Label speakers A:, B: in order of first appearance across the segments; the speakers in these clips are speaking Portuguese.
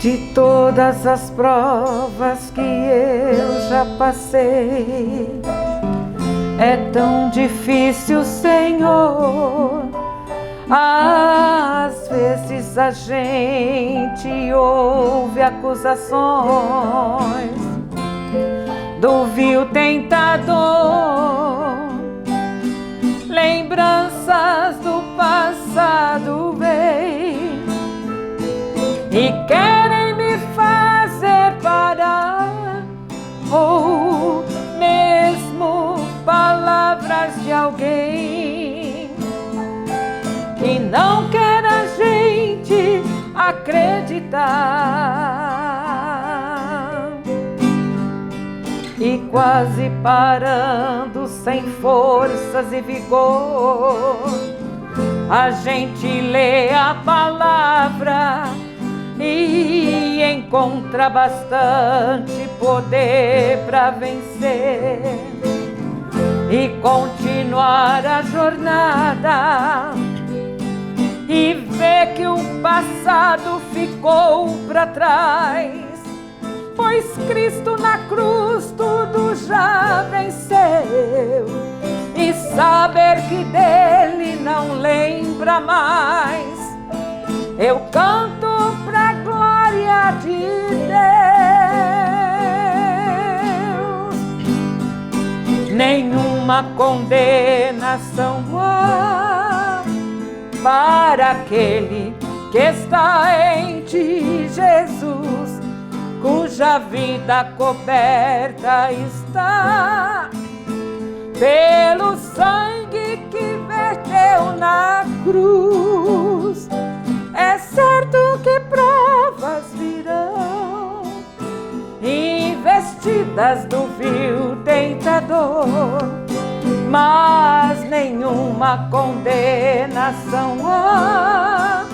A: De todas as provas que eu já passei, é tão difícil, Senhor. Às vezes a gente ouve acusações do vil tentador, lembranças do passado vêm e querem me fazer parar, ou mesmo palavras de alguém que não quer a gente acreditar. E quase parando, sem forças e vigor, a gente lê a palavra e encontra bastante poder para vencer e continuar a jornada, e ver que o passado ficou para trás, pois Cristo na cruz tudo já venceu, e saber que dele não lembra mais. Eu canto pra glória de Deus. Nenhuma condenação há para aquele que está em ti, Jesus, cuja vida coberta está pelo sangue que verteu na cruz. É certo que provas virão, investidas do vil tentador, mas nenhuma condenação há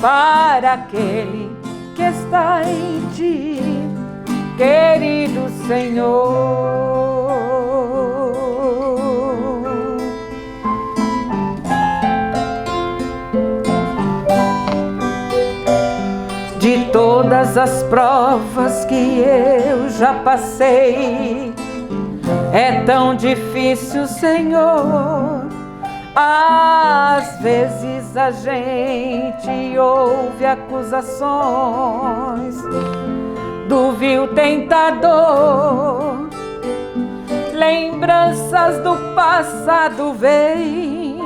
A: para aquele que está em ti, querido Senhor. De todas as provas que eu já passei, é tão difícil, Senhor. Às vezes a gente ouve acusações do vil tentador, lembranças do passado vêm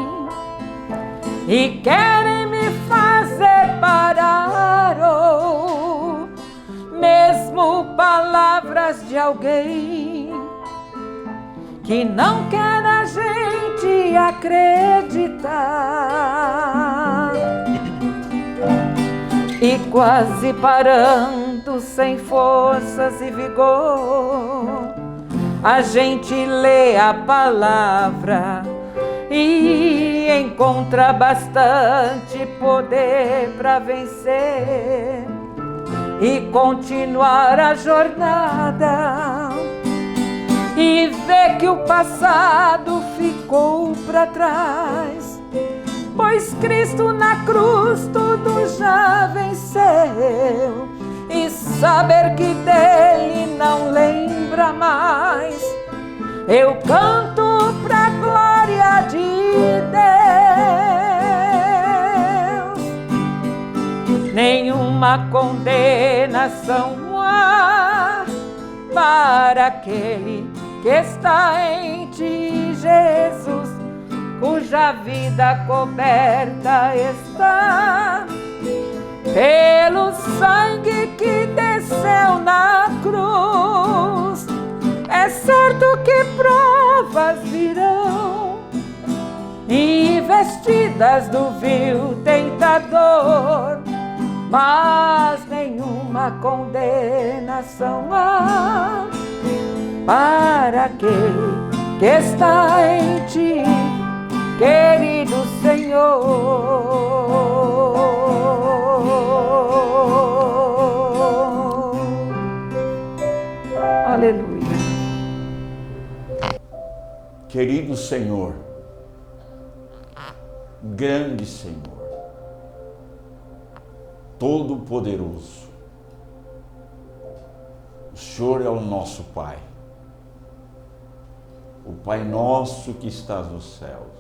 A: e querem me fazer parar, ou mesmo palavras de alguém que não quer a gente acreditar. E quase parando, sem forças e vigor, a gente lê a palavra e encontra bastante poder para vencer e continuar a jornada, e ver que o passado ficou para trás, pois Cristo na cruz tudo já venceu, e saber que dele não lembra mais. Eu canto pra glória de Deus. Nenhuma condenação há para aquele que está em ti, Jesus, cuja vida coberta está pelo sangue que desceu na cruz. É certo que provas virão, investidas do vil tentador, mas nenhuma condenação há para aquele que está em ti, querido Senhor. Aleluia.
B: Querido Senhor, grande Senhor, Todo-Poderoso, O Senhor é o nosso Pai. O Pai nosso que estás nos céus.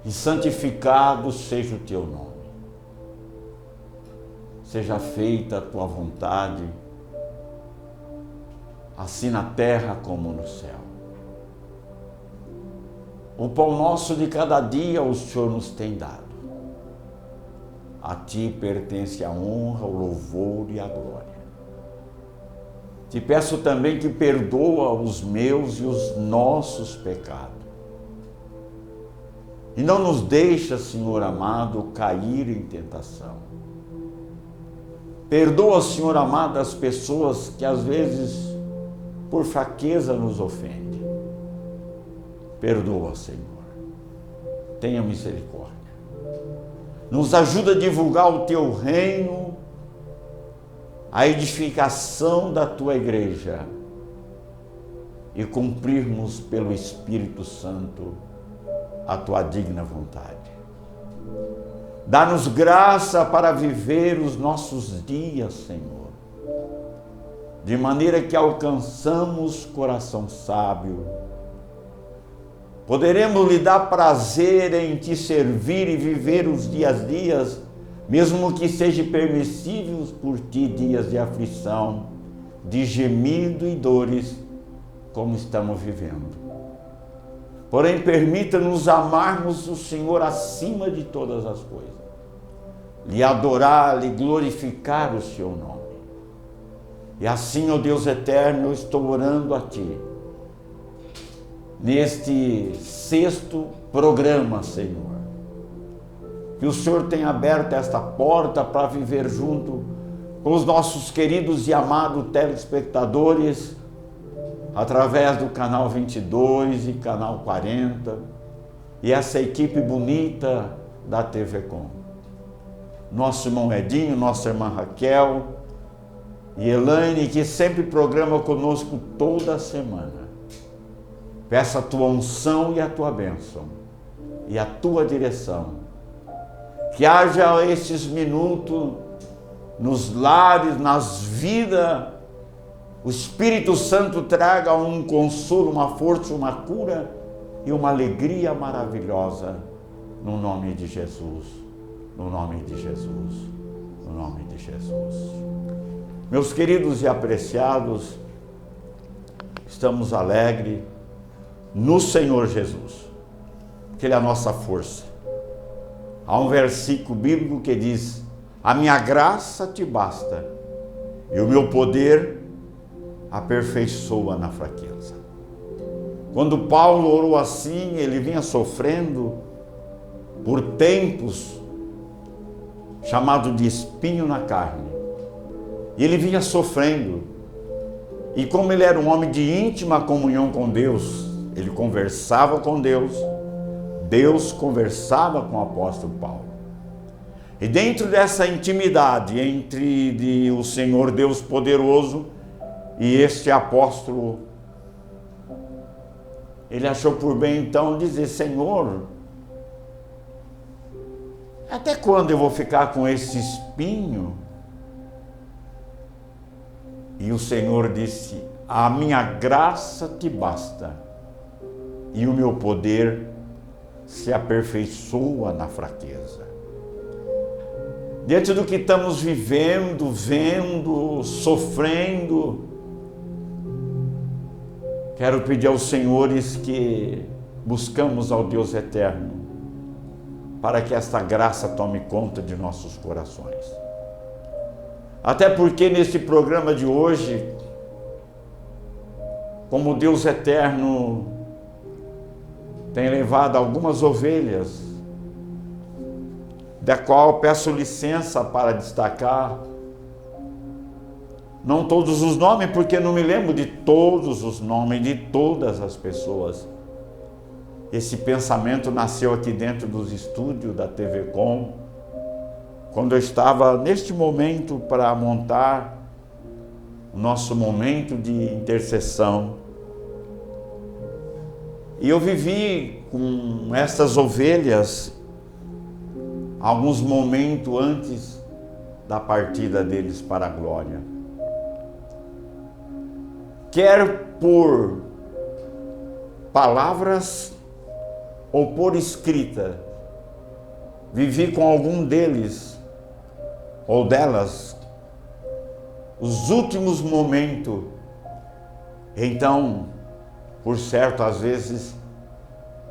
B: E santificado seja o teu nome. Seja feita a tua vontade, assim na terra como no céu. O pão nosso de cada dia o Senhor nos tem dado. A ti pertence a honra, o louvor e a glória. Te peço também que perdoa os meus e os nossos pecados. E não nos deixa, Senhor amado, cair em tentação. Perdoa, Senhor amado, as pessoas que às vezes, por fraqueza, nos ofendem. Perdoa, Senhor. Tenha misericórdia. Nos ajuda a divulgar o teu reino, a edificação da tua igreja e cumprirmos pelo Espírito Santo a tua digna vontade. Dá-nos graça para viver os nossos dias, Senhor, de maneira que alcançamos coração sábio. Poderemos lhe dar prazer em te servir e viver os dias, mesmo que sejam permissíveis por ti dias de aflição, de gemido e dores, como estamos vivendo. Porém, permita-nos amarmos o Senhor acima de todas as coisas, lhe adorar, lhe glorificar o seu nome. E assim, ó Deus eterno, eu estou orando a ti, neste 6º programa, Senhor, que o Senhor tenha aberto esta porta para viver junto com os nossos queridos e amados telespectadores, através do canal 22 e canal 40, e essa equipe bonita da TV Com. Nosso irmão Edinho, nossa irmã Raquel e Elaine, que sempre programa conosco toda semana. Peço a tua unção e a tua bênção e a tua direção. Que haja esses minutos nos lares, nas vidas. O Espírito Santo traga um consolo, uma força, uma cura e uma alegria maravilhosa, no nome de Jesus, no nome de Jesus, no nome de Jesus. Meus queridos e apreciados, estamos alegres no Senhor Jesus, porque Ele é a nossa força. Há um versículo bíblico que diz: a minha graça te basta e o meu poder aperfeiçoa na fraqueza. Quando Paulo orou assim, ele vinha sofrendo por tempos, chamado de espinho na carne. E ele vinha sofrendo. E como ele era um homem de íntima comunhão com Deus, ele conversava com Deus, Deus conversava com o apóstolo Paulo. E dentro dessa intimidade entre o Senhor Deus poderoso e este apóstolo, ele achou por bem então dizer: Senhor, até quando eu vou ficar com esse espinho? E o Senhor disse: a minha graça te basta e o meu poder se aperfeiçoa na fraqueza. Diante do que estamos vivendo, vendo, sofrendo, quero pedir aos senhores que buscamos ao Deus eterno, para que esta graça tome conta de nossos corações. Até porque neste programa de hoje, como Deus eterno tem levado algumas ovelhas, da qual peço licença para destacar, não todos os nomes, porque não me lembro de todos os nomes de todas as pessoas. Esse pensamento nasceu aqui dentro dos estúdios da TV Com, quando eu estava neste momento para montar o nosso momento de intercessão. E eu vivi com essas ovelhas alguns momentos antes da partida deles para a glória. quer por palavras ou por escrita, vivi com algum deles ou delas os últimos momentos. Então, por certo, às vezes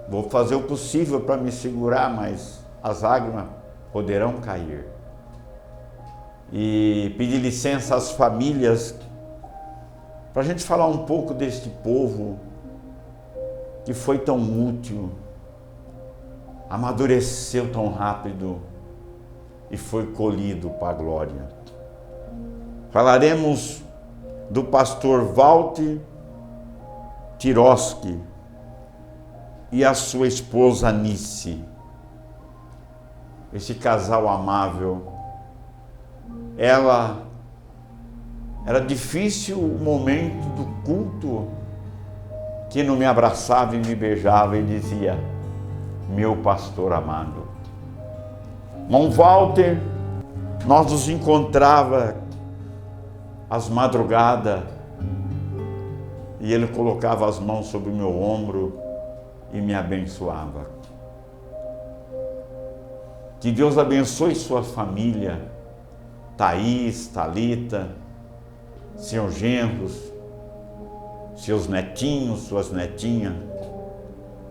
B: vou fazer o possível para me segurar, mas as lágrimas poderão cair. E pedir licença às famílias para a gente falar um pouco deste povo que foi tão útil, amadureceu tão rápido e foi colhido para a glória. Falaremos do pastor Walter Tiroski e a sua esposa Anice. Esse casal amável. Era difícil o momento do culto que não me abraçava e me beijava e dizia: meu pastor amado. Irmão Walter, nós nos encontrava às madrugadas e ele colocava as mãos sobre o meu ombro e me abençoava. Que Deus abençoe sua família, Thaís, Thalita, seus genros, seus netinhos, suas netinhas.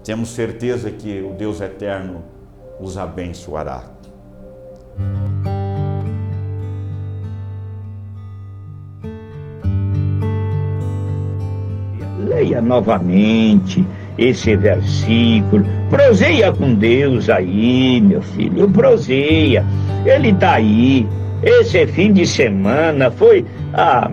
B: Temos certeza que o Deus eterno os abençoará.
C: Leia novamente esse versículo, proseia com Deus aí, meu filho, proseia, Ele está aí. Esse fim de semana foi,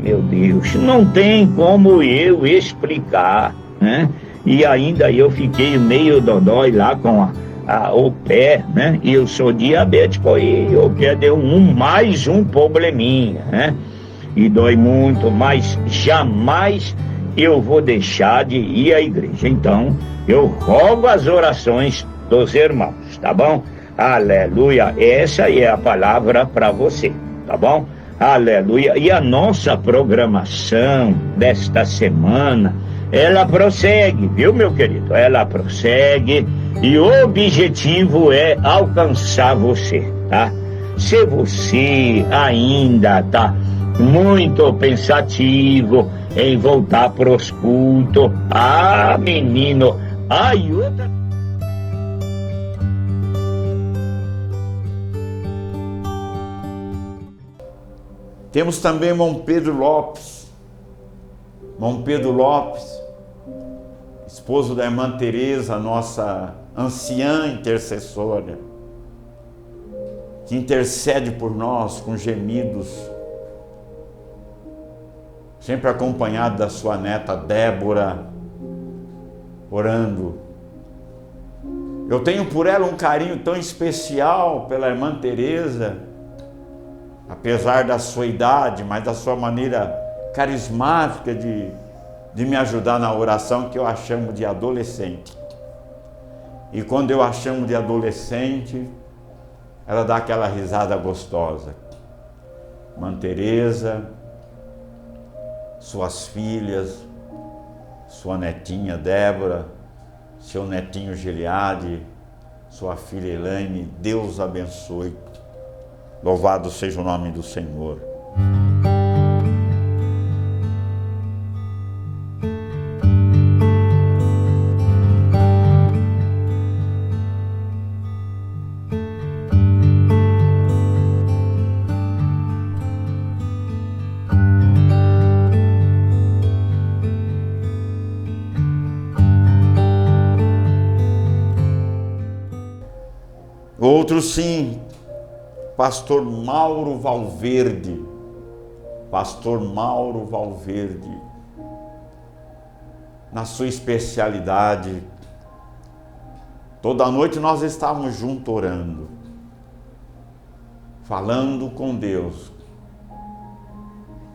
C: meu Deus, não tem como eu explicar, né? E ainda eu fiquei meio dodói lá com o pé, né? E eu sou diabético e eu quero mais um probleminha, né? E dói muito, mas jamais eu vou deixar de ir à igreja. Então, eu rogo as orações dos irmãos, tá bom? Aleluia, essa é a palavra para você, tá bom? Aleluia. E a nossa programação desta semana, ela prossegue, viu, meu querido? Ela prossegue e o objetivo é alcançar você, tá? Se você ainda tá muito pensativo em voltar pros cultos, menino, e outra...
B: Temos também irmão Pedro Lopes. Irmão Pedro Lopes, esposo da irmã Teresa, nossa anciã intercessora, que intercede por nós com gemidos, sempre acompanhado da sua neta Débora, orando. Eu tenho por ela um carinho tão especial pela irmã Teresa, apesar da sua idade, mas da sua maneira carismática de me ajudar na oração, que eu a chamo de adolescente. E quando eu a chamo de adolescente, ela dá aquela risada gostosa. Irmã Teresa, suas filhas, sua netinha Débora, seu netinho Giliade, sua filha Elaine, Deus abençoe. Louvado seja o nome do Senhor. Outro sim, pastor Mauro Valverde. Pastor Mauro Valverde, na sua especialidade, toda noite nós estávamos juntos orando, falando com Deus.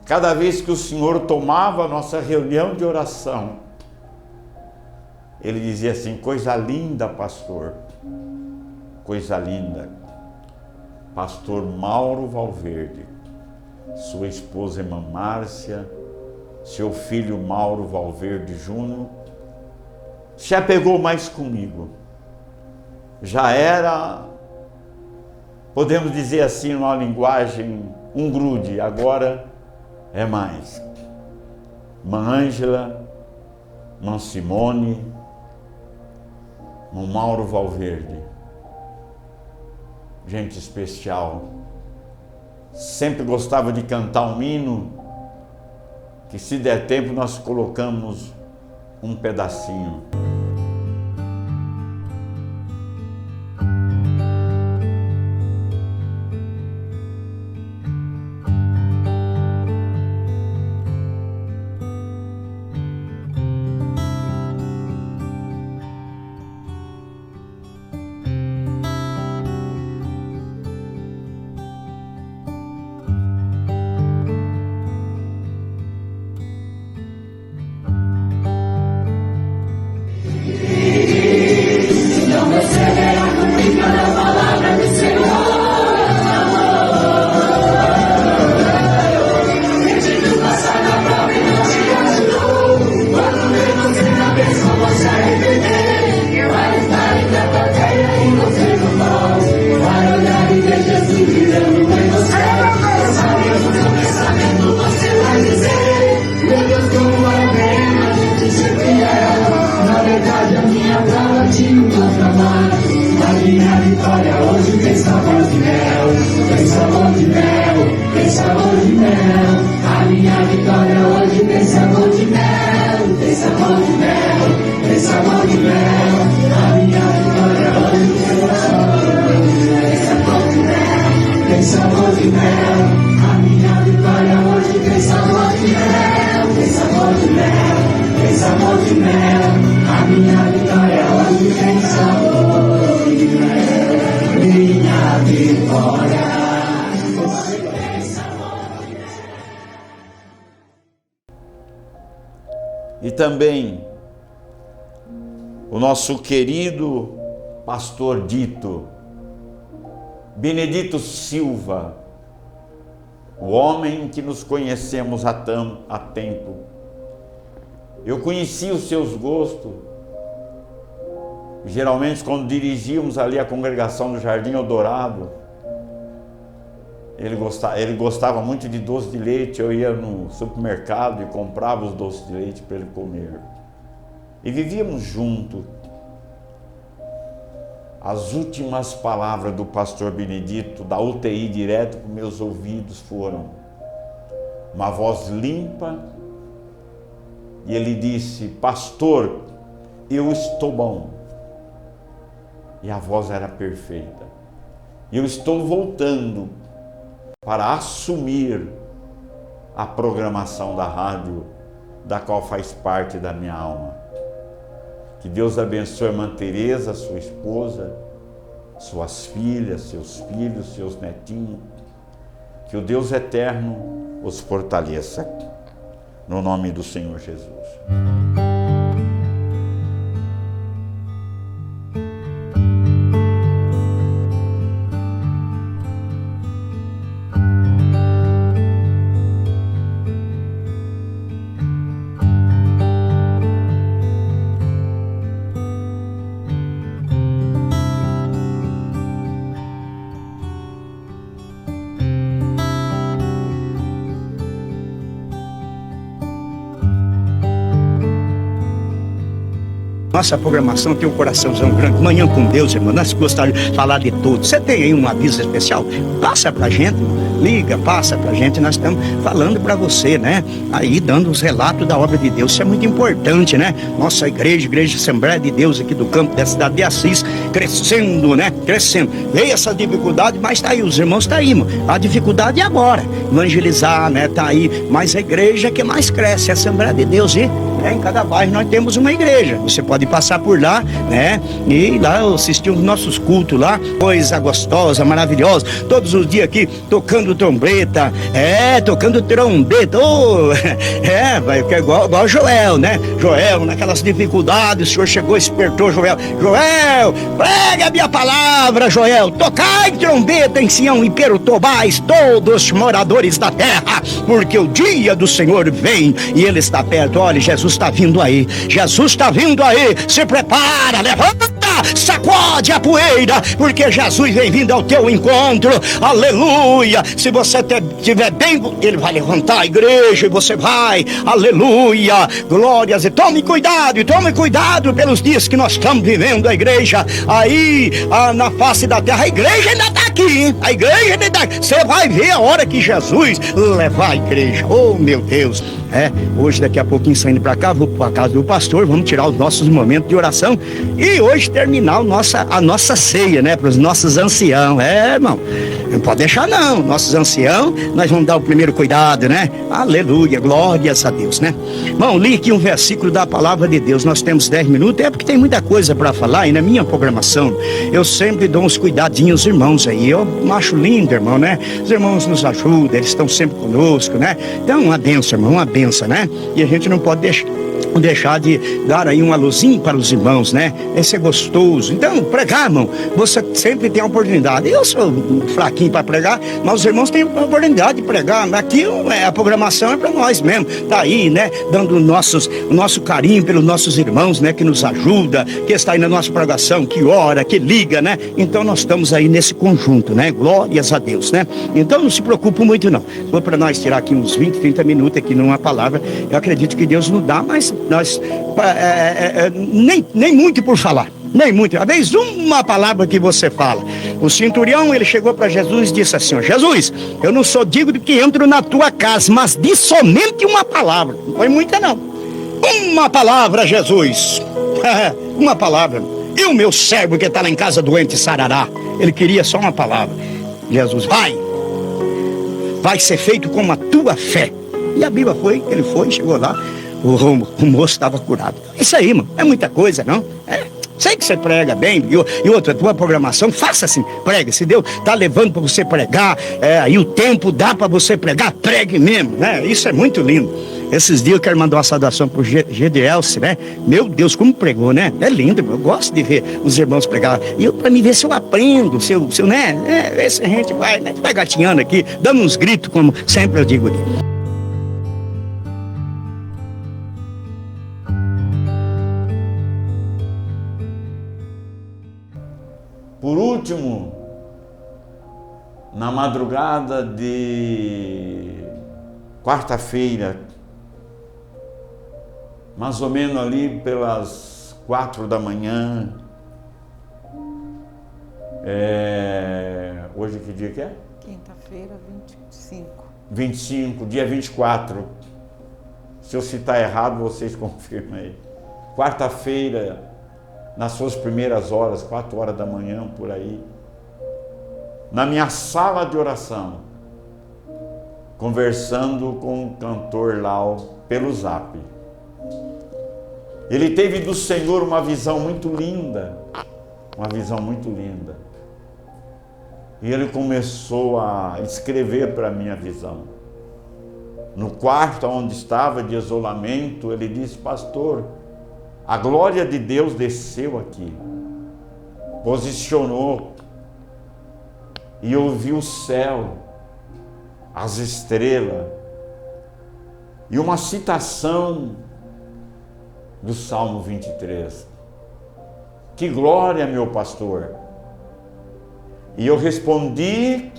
B: Cada vez que o Senhor tomava a nossa reunião de oração, ele dizia assim: coisa linda, pastor, coisa linda. Pastor Mauro Valverde, sua esposa irmã Márcia, seu filho Mauro Valverde Júnior, se apegou mais comigo. Já era, podemos dizer assim, numa linguagem, um grude, agora é mais. Irmã Ângela, irmã Simone, irmão Mauro Valverde, gente especial. Sempre gostava de cantar um hino, que se der tempo nós colocamos um pedacinho. E também o nosso querido pastor dito, Benedito Silva, o homem que nos conhecemos há tempo. Eu conheci os seus gostos, geralmente quando dirigíamos ali a congregação do Jardim Eldorado, ele gostava muito de doce de leite. Eu ia no supermercado e comprava os doces de leite para ele comer. E vivíamos juntos. As últimas palavras do pastor Benedito, da UTI direto para os meus ouvidos, foram uma voz limpa, e ele disse: pastor, eu estou bom. E a voz era perfeita. Eu estou voltando para assumir a programação da rádio, da qual faz parte da minha alma. Que Deus abençoe a irmã Tereza, sua esposa, suas filhas, seus filhos, seus netinhos. Que o Deus eterno os fortaleça. No nome do Senhor Jesus.
D: Nossa programação tem um coraçãozão grande. Manhã com Deus, irmão. Nós gostaríamos de falar de tudo. Você tem aí um aviso especial? Passa pra gente, liga, passa pra gente. Nós estamos falando pra você, né? Aí dando os relatos da obra de Deus. Isso é muito importante, né? Nossa igreja Assembleia de Deus aqui do campo da cidade de Assis, crescendo, né? Crescendo. Veio essa dificuldade, mas tá aí, os irmãos tá aí, mano. A dificuldade é agora. Evangelizar, né? Tá aí. Mas a igreja que mais cresce é a Assembleia de Deus, e em cada bairro nós temos uma igreja. Você pode passar por lá, né? E lá assistir os nossos cultos lá, coisa gostosa, maravilhosa. Todos os dias aqui tocando trombeta, tocando trombeta. Oh, vai ficar igual Joel, né? Joel, naquelas dificuldades, o Senhor chegou e despertou Joel. Joel, prega a minha palavra, Joel. Tocai trombeta em Sião e perturbais todos os moradores da terra. porque o dia do Senhor vem e Ele está perto. Olha, Jesus está vindo aí, Jesus está vindo aí. Se prepara, levanta, sacode a poeira, porque Jesus vem vindo ao teu encontro. Aleluia. Se você estiver bem, Ele vai levantar a igreja e você vai. Aleluia. Glórias. E tome cuidado pelos dias que nós estamos vivendo. A igreja aí na face da terra, a igreja ainda está aqui, hein? A igreja ainda está aqui. Você vai ver a hora que Jesus levar a igreja. Oh, meu Deus. Hoje, daqui a pouquinho, saindo para cá, vou para a casa do pastor, vamos tirar os nossos momentos de oração e hoje terminar a nossa ceia, né, para os nossos anciãos. Irmão, não pode deixar não, nossos anciãos, nós vamos dar o primeiro cuidado, né? Aleluia, glórias a Deus, né? Bom, li aqui um versículo da palavra de Deus. Nós temos 10 minutos, porque tem muita coisa para falar e na minha programação eu sempre dou uns cuidadinhos aos irmãos aí. Eu acho lindo, irmão, né? Os irmãos nos ajudam, eles estão sempre conosco, né? Então, uma benção, irmão, uma benção, né? E a gente não pode deixar de dar aí uma luzinha para os irmãos, né? Esse é gostoso. Então, pregar, irmão, você sempre tem a oportunidade. Eu sou fraquinho para pregar, mas os irmãos têm a oportunidade de pregar. Aqui a programação é para nós mesmo. Tá aí, né? Dando o nosso carinho pelos nossos irmãos, né? Que nos ajuda, que está aí na nossa pregação, que ora, que liga, né? Então nós estamos aí nesse conjunto, né? Glórias a Deus, né? Então não se preocupe muito não. Vou para nós tirar aqui uns 20, 30 minutos aqui numa palavra. Eu acredito que Deus nos dá, mas nós nem muito por falar, nem muito, às vezes uma palavra que você fala. O centurião, ele chegou para Jesus e disse assim: ó, Jesus, eu não sou digno de que entro na tua casa, mas diz somente uma palavra. Não foi muita não, uma palavra, Jesus. Uma palavra, e o meu servo que está lá em casa doente sarará. Ele queria só uma palavra. Jesus, vai ser feito como a tua fé. E a Bíblia ele foi, chegou lá, o moço estava curado. Isso aí, mano, é muita coisa, não? Sei que você prega bem, e outra, tua programação, faça assim, prega. Se Deus está levando para você pregar, aí o tempo dá para você pregar, pregue mesmo, né? Isso é muito lindo. Esses dias eu quero mandar uma saudação pro Gedelce, né? Meu Deus, como pregou, né? É lindo, eu gosto de ver os irmãos pregar. E para me ver se eu aprendo, se eu né? Ver se a gente vai gatinhando aqui, dando uns gritos, como sempre eu digo aqui.
B: Por último, na madrugada de quarta-feira, mais ou menos ali pelas 4 da manhã, hoje que dia que é?
A: Quinta-feira,
B: 25, dia 24. Se eu citar errado, vocês confirmam aí. Quarta-feira, nas suas primeiras horas, 4 horas da manhã, por aí, na minha sala de oração, conversando com o cantor Lau pelo Zap. Ele teve do Senhor uma visão muito linda, e ele começou a escrever para mim a visão. No quarto onde estava de isolamento, ele disse: pastor, a glória de Deus desceu aqui, posicionou, e eu vi o céu, as estrelas, e uma citação do Salmo 23. Que glória, meu pastor! E eu respondi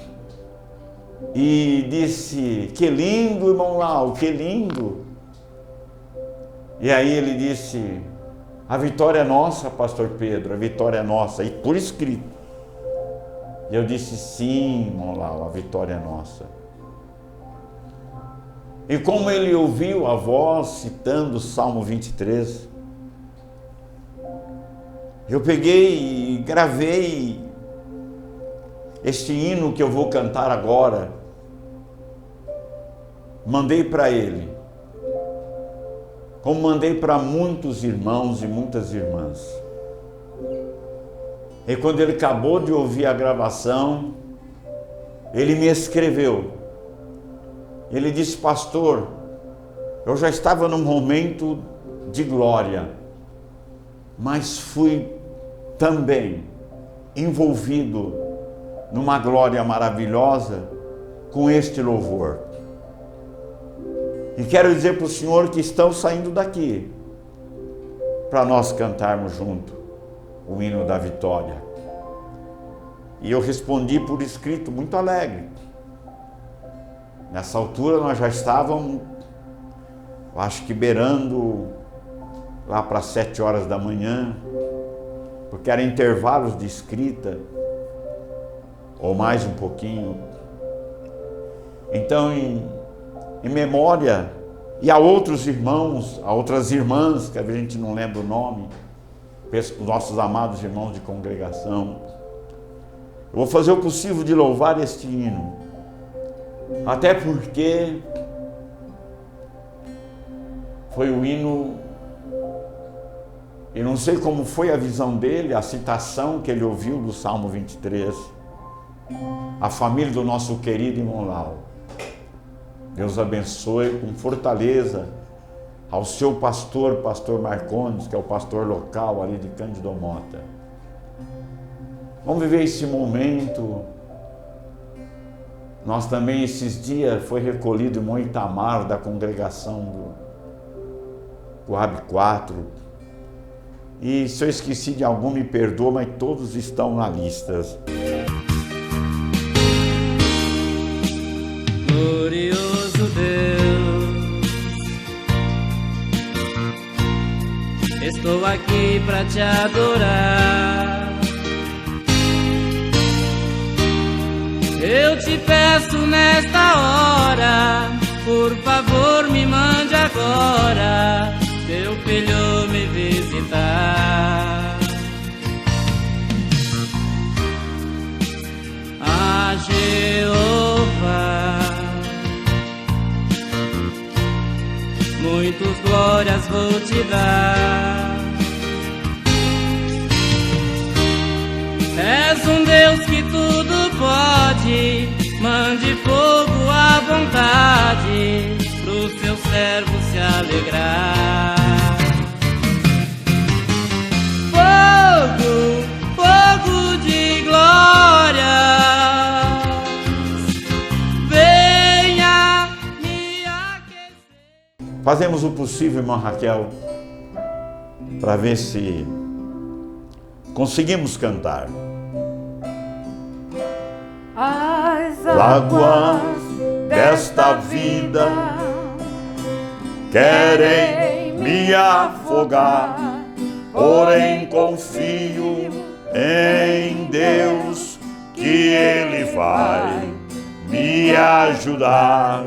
B: e disse: que lindo, irmão Lau, que lindo! E aí ele disse: a vitória é nossa, pastor Pedro, a vitória é nossa, e por escrito. E eu disse: sim, irmão Lau, a vitória é nossa. E como ele ouviu a voz citando o Salmo 23, eu peguei e gravei este hino que eu vou cantar agora, mandei para ele, como mandei para muitos irmãos e muitas irmãs. E quando ele acabou de ouvir a gravação, ele me escreveu. Ele disse: pastor, eu já estava num momento de glória, mas fui também envolvido numa glória maravilhosa com este louvor. E quero dizer para o Senhor que estão saindo daqui para nós cantarmos junto o hino da vitória. E eu respondi por escrito, muito alegre. Nessa altura nós já estávamos, acho que beirando lá para 7 horas da manhã, porque eram intervalos de escrita, ou mais um pouquinho. Então, em memória, e a outros irmãos, a outras irmãs, que a gente não lembra o nome, os nossos amados irmãos de congregação, eu vou fazer o possível de louvar este hino, até porque foi o hino, eu não sei como foi a visão dele, a citação que ele ouviu do Salmo 23, a família do nosso querido irmão Lau. Deus abençoe com fortaleza ao seu pastor, pastor Marcondes, que é o pastor local ali de Cândido Mota. Vamos viver esse momento. Nós também, esses dias, foi recolhido o irmão Itamar da congregação do Coab 4. E se eu esqueci de algum, me perdoa, mas todos estão na lista.
E: Glorioso Deus, estou aqui para te adorar. Eu te peço nesta hora, por favor me mande agora teu filho me visitar. Ah, Jeová, muitas glórias vou te dar. És um Deus que tudo pode, mande fogo à vontade, pro seu servo se alegrar. Fogo, fogo de glória, venha me aquecer.
B: Fazemos o possível, irmã Raquel, para ver se conseguimos cantar.
A: As
B: Águas desta vida querem me afogar, porém confio em Deus que Ele vai me ajudar.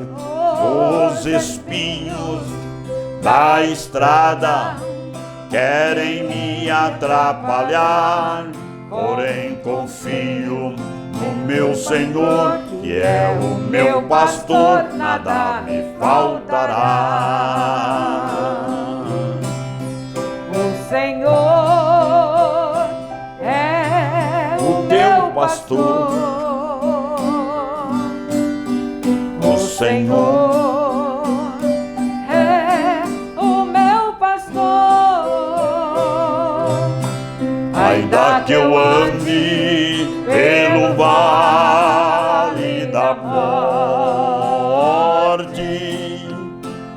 B: Os espinhos da estrada querem me atrapalhar, porém confio no meu Senhor, que é o meu pastor, nada me faltará.
A: O Senhor é o meu pastor.
B: O Senhor
A: é o meu pastor.
B: ainda que eu ande pelo vale da morte,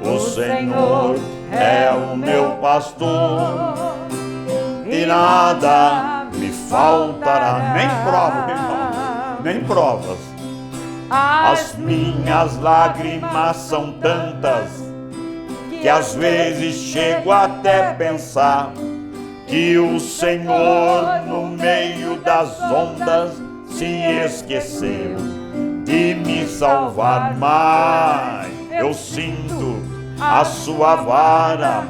B: o Senhor é o meu pastor e nada me faltará. Nem prova, irmão, nem provas. As minhas lágrimas são tantas que às vezes chego até pensar que o Senhor no meio das ondas se esqueceu de me salvar. Mas eu sinto a sua vara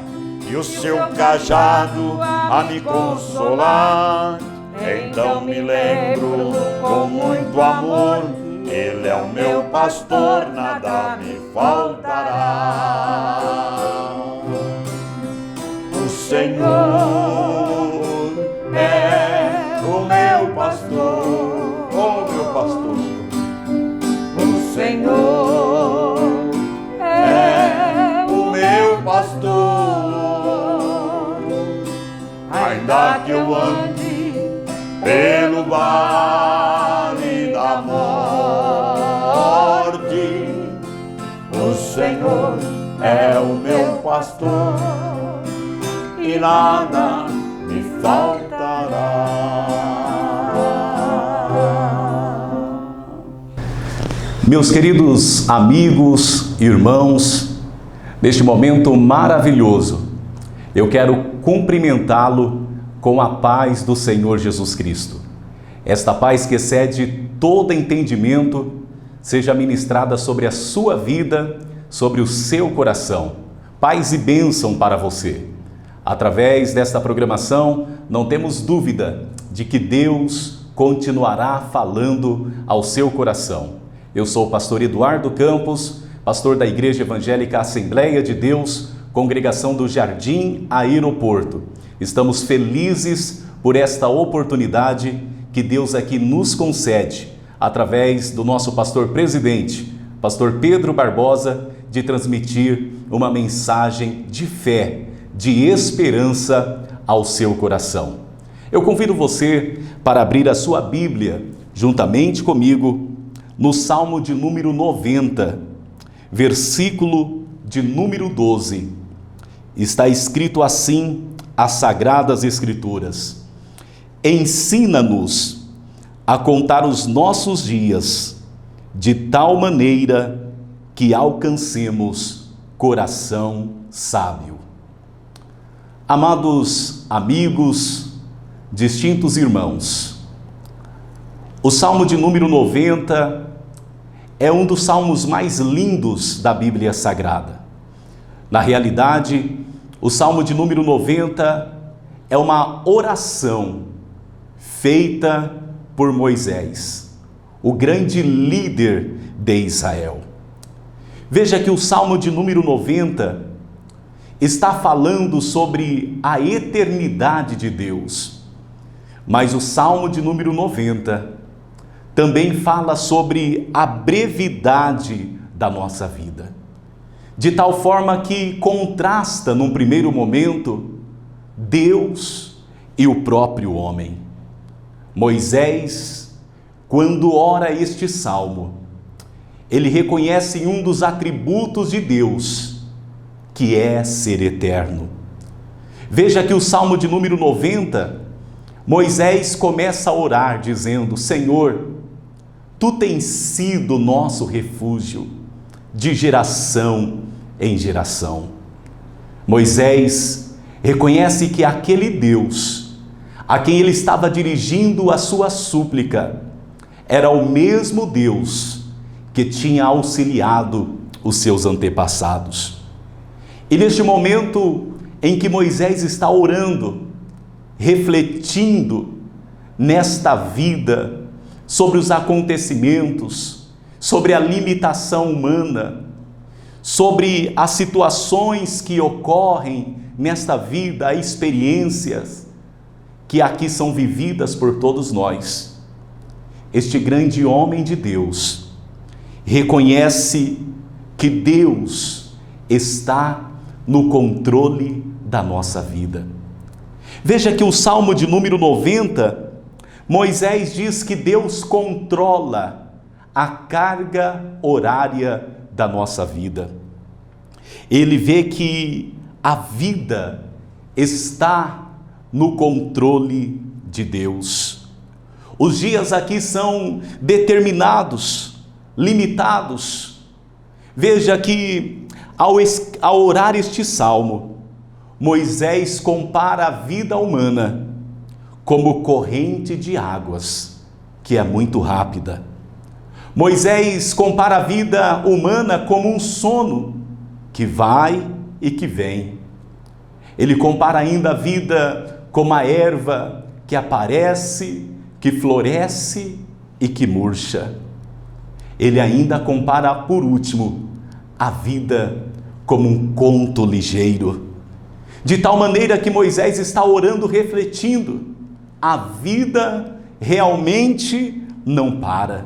B: e o seu cajado a me consolar. Então me lembro com muito amor, Ele é o meu pastor, nada me faltará. O Senhor é o meu pastor, oh meu pastor. O Senhor é o meu pastor, ainda que eu ande pelo vale da morte, o Senhor é o meu pastor e nada me faltará.
A: Meus queridos amigos, irmãos, neste momento maravilhoso, eu quero cumprimentá-lo com a paz do Senhor Jesus Cristo. Esta paz que excede todo entendimento, seja ministrada sobre a sua vida, sobre o seu coração. Paz e bênção para você. Através desta programação, não temos dúvida de que Deus continuará falando ao seu coração. Eu sou o pastor Eduardo Campos, pastor da Igreja Evangélica Assembleia de Deus, congregação do Jardim Aeroporto. Estamos felizes por esta oportunidade que Deus aqui nos concede, através do nosso pastor presidente, pastor Pedro Barbosa, de transmitir uma mensagem de fé, de esperança ao seu coração. Eu convido você para abrir a sua Bíblia, juntamente comigo, no Salmo de número 90, versículo de número 12. Está escrito assim as Sagradas Escrituras: ensina-nos a contar os nossos dias, de tal maneira que alcancemos coração sábio. Amados amigos, distintos irmãos, o Salmo de número 90 é um dos salmos mais lindos da Bíblia Sagrada. Na realidade, o Salmo de número 90 é uma oração feita por Moisés, o grande líder de Israel. Veja que o Salmo de número 90 está falando sobre a eternidade de Deus, mas o Salmo de número 90 também fala sobre a brevidade da nossa vida, de tal forma que contrasta num primeiro momento Deus e o próprio homem. Moisés, quando ora este salmo, ele reconhece um dos atributos de Deus, que é ser eterno. Veja que o Salmo de número 90, Moisés começa a orar dizendo: Senhor, Tu tens sido nosso refúgio de geração em geração. Moisés reconhece que aquele Deus a quem ele estava dirigindo a sua súplica era o mesmo Deus que tinha auxiliado os seus antepassados. E neste momento em que Moisés está orando, refletindo nesta vida, sobre os acontecimentos, sobre a limitação humana, sobre as situações que ocorrem nesta vida, as experiências que aqui são vividas por todos nós. Este grande homem de Deus reconhece que Deus está no controle da nossa vida. Veja que o Salmo de número 90, Moisés diz que Deus controla a carga horária da nossa vida. Ele vê que a vida está no controle de Deus. Os dias aqui são determinados, limitados. Veja que ao orar este salmo, Moisés compara a vida humana como corrente de águas, que é muito rápida. Moisés compara a vida humana como um sono que vai e que vem. Ele compara ainda a vida como a erva que aparece, que floresce e que murcha. Ele ainda compara, por último, a vida como um conto ligeiro. De tal maneira que Moisés está orando, refletindo: a vida realmente não para.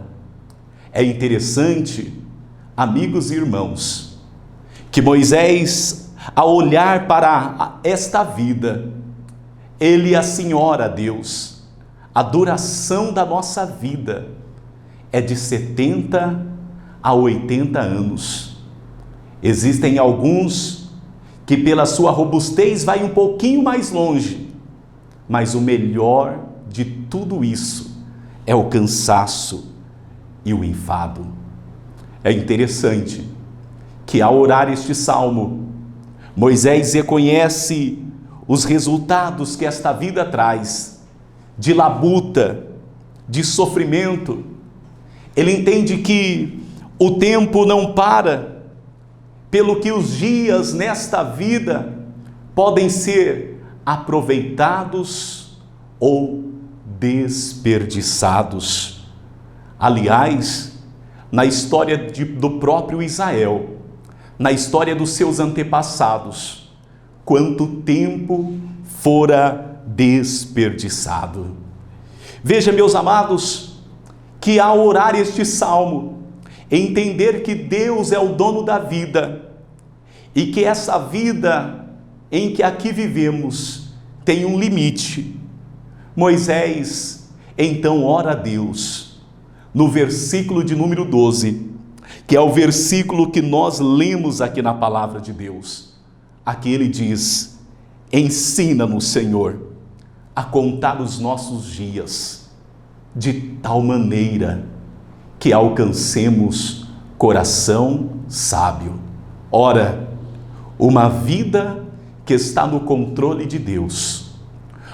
A: É interessante, amigos e irmãos, que Moisés, ao olhar para esta vida, ele assim ora a Deus: a duração da nossa vida é de 70 a 80 anos. Existem alguns que pela sua robustez vai um pouquinho mais longe, mas o melhor de tudo isso é o cansaço e o enfado. É interessante que ao orar este salmo, Moisés reconhece os resultados que esta vida traz, de labuta, de sofrimento. Ele entende que o tempo não para, pelo que os dias nesta vida podem ser aproveitados ou desperdiçados. Aliás, na história do próprio Israel, na história dos seus antepassados, quanto tempo fora desperdiçado. Veja, meus amados, que ao orar este salmo, entender que Deus é o dono da vida e que essa vida em que aqui vivemos tem um limite. Moisés então ora a Deus no versículo de número 12, que é o versículo que nós lemos aqui na palavra de Deus. Aqui ele diz: ensina-nos, Senhor, a contar os nossos dias, de tal maneira que alcancemos coração sábio. Ora, uma vida que está no controle de Deus,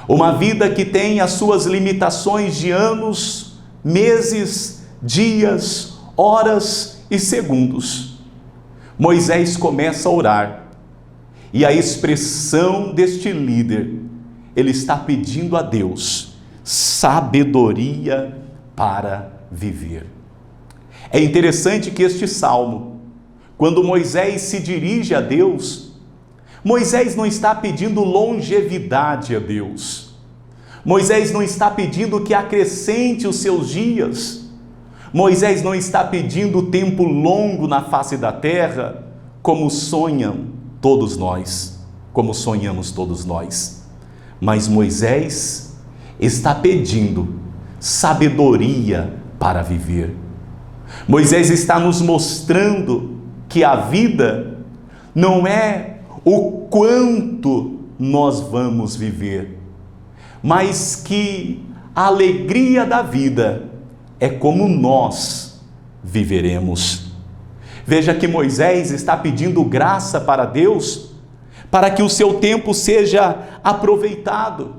A: uma vida que tem as suas limitações de anos, meses, dias, horas e segundos. Moisés começa a orar, e a expressão deste líder, ele está pedindo a Deus sabedoria para viver. É interessante que este salmo, quando Moisés se dirige a Deus, Moisés não está pedindo longevidade a Deus. Moisés não está pedindo que acrescente os seus dias. Moisés não está pedindo tempo longo na face da terra, como sonham todos nós, como sonhamos todos nós. Mas Moisés está pedindo sabedoria para viver. Moisés está nos mostrando que a vida não é o quanto nós vamos viver, mas que a alegria da vida é como nós viveremos. Veja que Moisés está pedindo graça para Deus, para que o seu tempo seja aproveitado,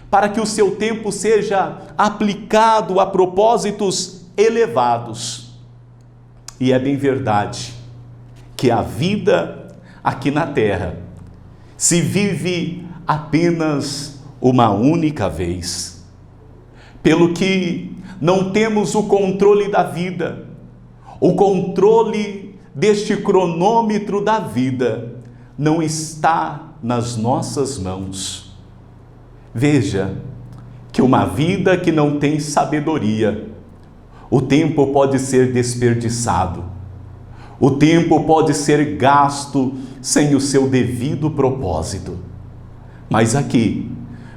A: para que o seu tempo seja aplicado a propósitos elevados. E é bem verdade que a vida aqui na terra se vive apenas uma única vez, pelo que não temos o controle da vida, o controle deste cronômetro da vida não está nas nossas mãos. Veja que uma vida que não tem sabedoria, o tempo pode ser desperdiçado, o tempo pode ser gasto sem o seu devido propósito. Mas aqui,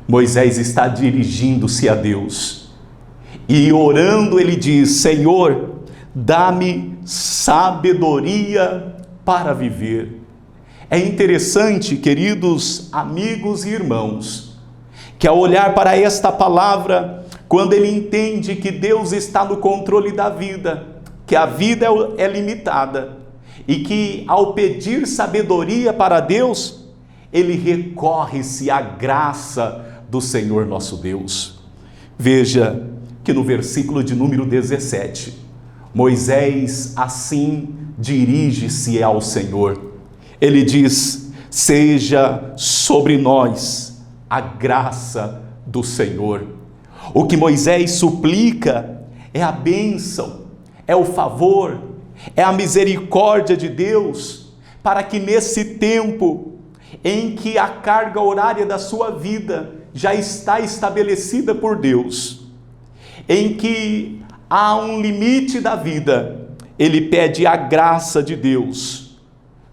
A: Moisés está dirigindo-se a Deus e orando, ele diz: Senhor, dá-me sabedoria para viver. É interessante, queridos amigos e irmãos, que ao olhar para esta palavra, quando ele entende que Deus está no controle da vida, que a vida é limitada, e que ao pedir sabedoria para Deus, ele recorre-se à graça do Senhor nosso Deus. Veja que no versículo de número 17, Moisés assim dirige-se ao Senhor. Ele diz: seja sobre nós a graça do Senhor. O que Moisés suplica é a bênção, é o favor, é a misericórdia de Deus, para que nesse tempo em que a carga horária da sua vida já está estabelecida por Deus, em que há um limite da vida, ele pede a graça de Deus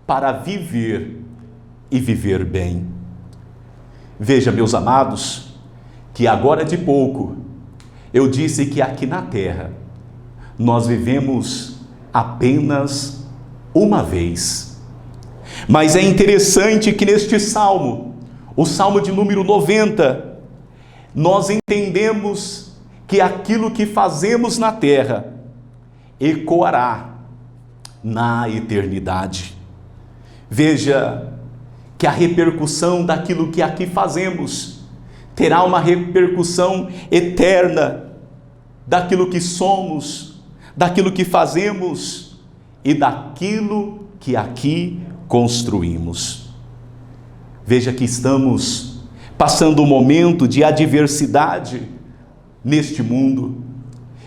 A: para viver e viver bem. Veja, meus amados, que agora de pouco eu disse que aqui na terra nós vivemos apenas uma vez. Mas é interessante que neste salmo, o salmo de número 90, nós entendemos que aquilo que fazemos na terra ecoará na eternidade. Veja que a repercussão daquilo que aqui fazemos terá uma repercussão eterna daquilo que somos, daquilo que fazemos e daquilo que aqui construímos. Veja que estamos passando um momento de adversidade neste mundo.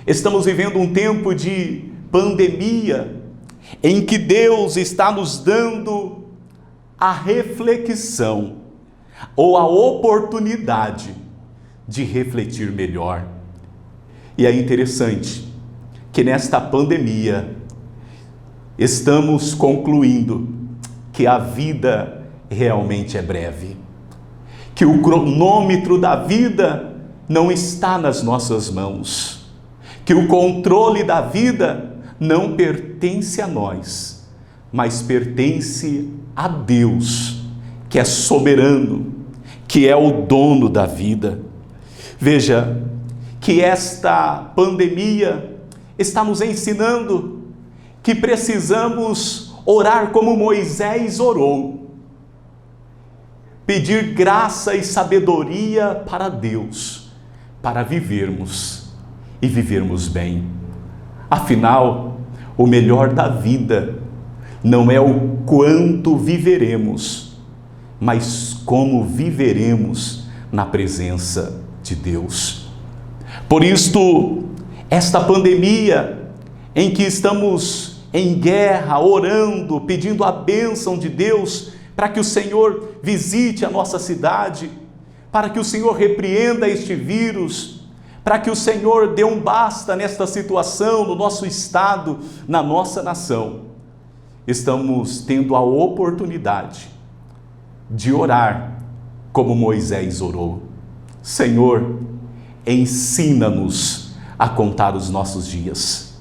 A: Estamos vivendo um tempo de pandemia em que Deus está nos dando a reflexão ou a oportunidade de refletir melhor. E é interessante que nesta pandemia estamos concluindo que a vida realmente é breve, que o cronômetro da vida não está nas nossas mãos, que o controle da vida não pertence a nós, mas pertence a Deus, que é soberano, que é o dono da vida. Veja que esta pandemia está nos ensinando que precisamos orar como Moisés orou, pedir graça e sabedoria para Deus, para vivermos e vivermos bem. Afinal, o melhor da vida não é o quanto viveremos, mas como viveremos na presença de Deus. Por isto, esta pandemia em que estamos em guerra, orando, pedindo a bênção de Deus para que o Senhor visite a nossa cidade, para que o Senhor repreenda este vírus, para que o Senhor dê um basta nesta situação, no nosso estado, na nossa nação. Estamos tendo a oportunidade de orar como Moisés orou. Senhor, ensina-nos a contar os nossos dias,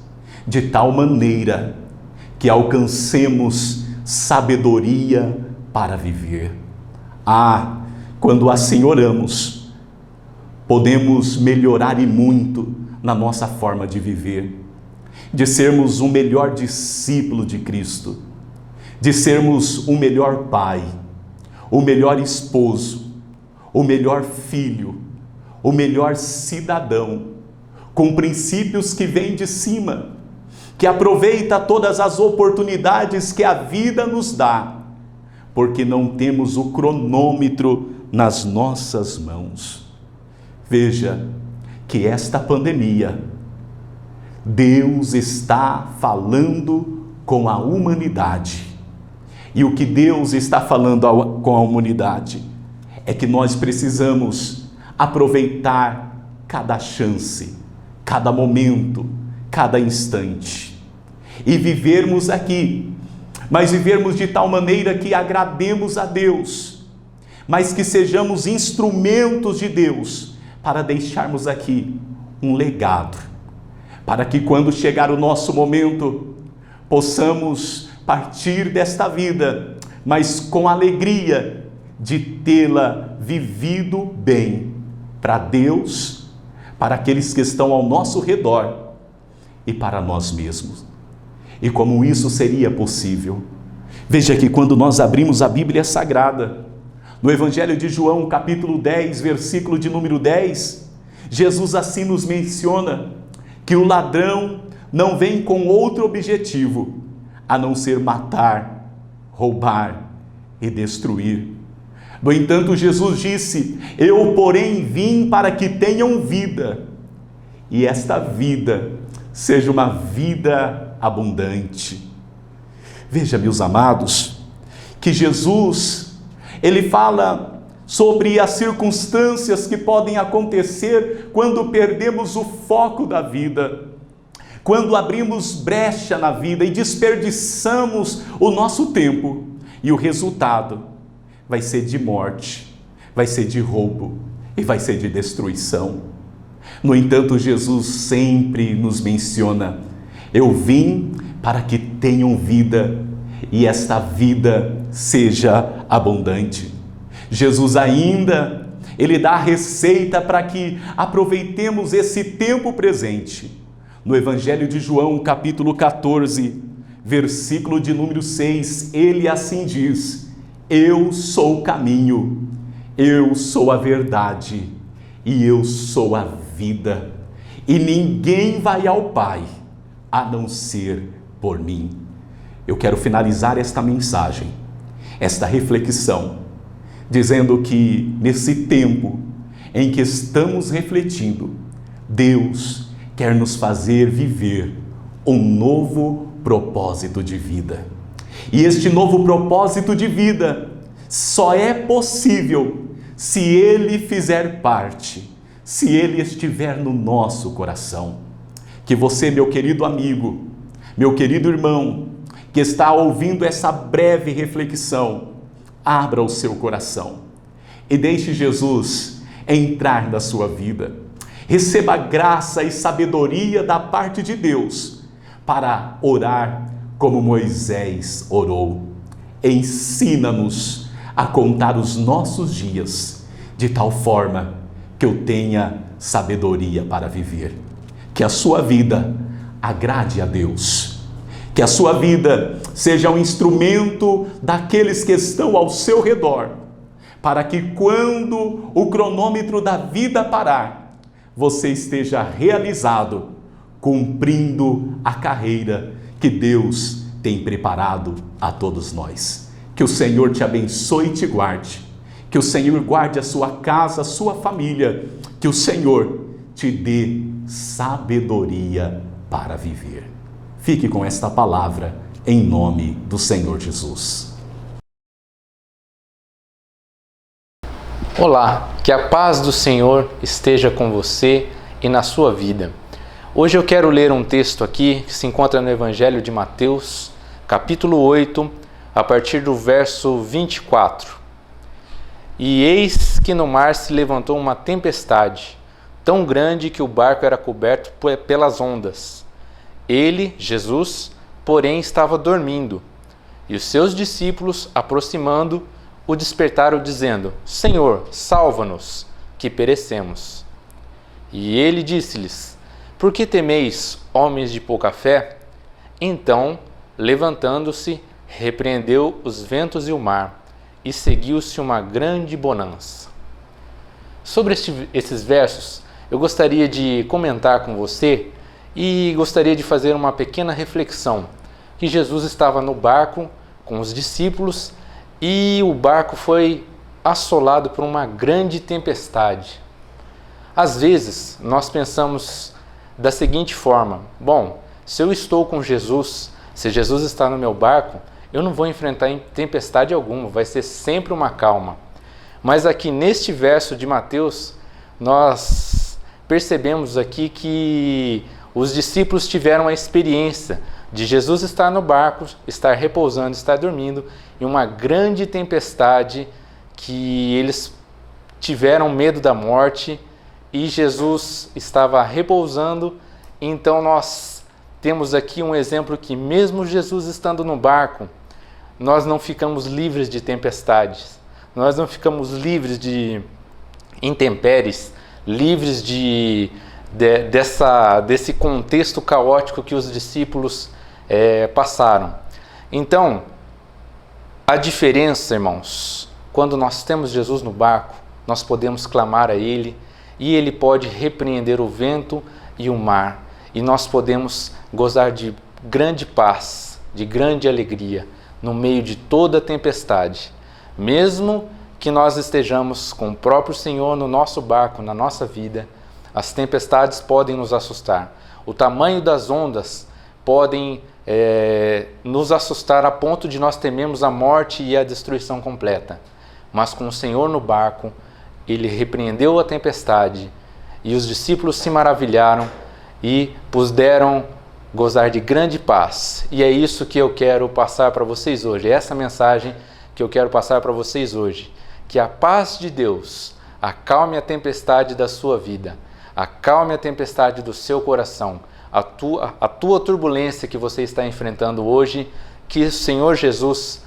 A: de tal maneira que alcancemos sabedoria para viver. Quando assim oramos, podemos melhorar e muito na nossa forma de viver, de sermos um melhor discípulo de Cristo, de sermos um melhor pai, o melhor esposo, o melhor filho, o melhor cidadão, com princípios que vêm de cima, que aproveita todas as oportunidades que a vida nos dá, porque não temos o cronômetro nas nossas mãos. Veja que esta pandemia, Deus está falando com a humanidade. E o que Deus está falando com a humanidade é que nós precisamos aproveitar cada chance, cada momento, cada instante e vivermos aqui, mas vivermos de tal maneira que agrademos a Deus, mas que sejamos instrumentos de Deus para deixarmos aqui um legado, para que quando chegar o nosso momento, possamos partir desta vida, mas com alegria de tê-la vivido bem, para Deus, para aqueles que estão ao nosso redor e para nós mesmos. E como isso seria possível? Veja que quando nós abrimos a Bíblia Sagrada, no Evangelho de João, capítulo 10, versículo de número 10, Jesus assim nos menciona que o ladrão não vem com outro objetivo, a não ser matar, roubar e destruir. No entanto, Jesus disse: eu, porém, vim para que tenham vida, e esta vida seja uma vida abundante. Veja, meus amados, que Jesus, ele fala sobre as circunstâncias que podem acontecer quando perdemos o foco da vida, quando abrimos brecha na vida e desperdiçamos o nosso tempo, e o resultado vai ser de morte, vai ser de roubo e vai ser de destruição. No entanto, Jesus sempre nos menciona: eu vim para que tenham vida, e esta vida seja abundante. Jesus ainda, Ele dá a receita para que aproveitemos esse tempo presente. No Evangelho de João, capítulo 14, versículo de número 6, Ele assim diz: eu sou o caminho, eu sou a verdade e eu sou a vida. E ninguém vai ao Pai a não ser por mim. Eu quero finalizar esta mensagem, esta reflexão, dizendo que nesse tempo em que estamos refletindo, Deus quer nos fazer viver um novo propósito de vida. E este novo propósito de vida só é possível se Ele fizer parte, se Ele estiver no nosso coração. Que você, meu querido amigo, meu querido irmão, que está ouvindo essa breve reflexão, abra o seu coração e deixe Jesus entrar na sua vida. Receba graça e sabedoria da parte de Deus para orar como Moisés orou. Ensina-nos a contar os nossos dias de tal forma que eu tenha sabedoria para viver. Que a sua vida agrade a Deus. Que a sua vida seja um instrumento daqueles que estão ao seu redor, para que quando o cronômetro da vida parar, você esteja realizado, cumprindo a carreira que Deus tem preparado a todos nós. Que o Senhor te abençoe e te guarde. Que o Senhor guarde a sua casa, a sua família. Que o Senhor te dê sabedoria para viver. Fique com esta palavra em nome do Senhor Jesus.
F: Olá, que a paz do Senhor esteja com você e na sua vida. Hoje eu quero ler um texto aqui que se encontra no Evangelho de Mateus, capítulo 8, a partir do verso 24. E eis que no mar se levantou uma tempestade, tão grande que o barco era coberto pelas ondas. Ele, Jesus, porém estava dormindo, e os seus discípulos, aproximando, o despertaram, dizendo: Senhor, salva-nos, que perecemos. E ele disse-lhes: Por que temeis, homens de pouca fé? Então, levantando-se, repreendeu os ventos e o mar, e seguiu-se uma grande bonança. Sobre esses versos, eu gostaria de comentar com você e gostaria de fazer uma pequena reflexão. Que Jesus estava no barco com os discípulos e o barco foi assolado por uma grande tempestade. Às vezes, nós pensamos da seguinte forma: bom, se eu estou com Jesus, se Jesus está no meu barco, eu não vou enfrentar tempestade alguma, vai ser sempre uma calma. Mas aqui neste verso de Mateus, nós percebemos aqui que os discípulos tiveram a experiência de Jesus estar no barco, estar repousando, estar dormindo, e uma grande tempestade que eles tiveram medo da morte, e Jesus estava repousando. Então nós temos aqui um exemplo que mesmo Jesus estando no barco, nós não ficamos livres de tempestades, nós não ficamos livres de intempéries, livres desse contexto caótico que os discípulos passaram. Então, a diferença, irmãos, quando nós temos Jesus no barco, nós podemos clamar a Ele e Ele pode repreender o vento e o mar, e nós podemos gozar de grande paz, de grande alegria no meio de toda a tempestade. Mesmo que nós estejamos com o próprio Senhor no nosso barco, na nossa vida, as tempestades podem nos assustar. O tamanho das ondas podem nos assustar a ponto de nós temermos a morte e a destruição completa. Mas com o Senhor no barco, Ele repreendeu a tempestade e os discípulos se maravilharam e puderam gozar de grande paz. E é isso que eu quero passar para vocês hoje, é essa mensagem que eu quero passar para vocês hoje. Que a paz de Deus acalme a tempestade da sua vida, acalme a tempestade do seu coração, a tua turbulência que você está enfrentando hoje. Que o Senhor Jesus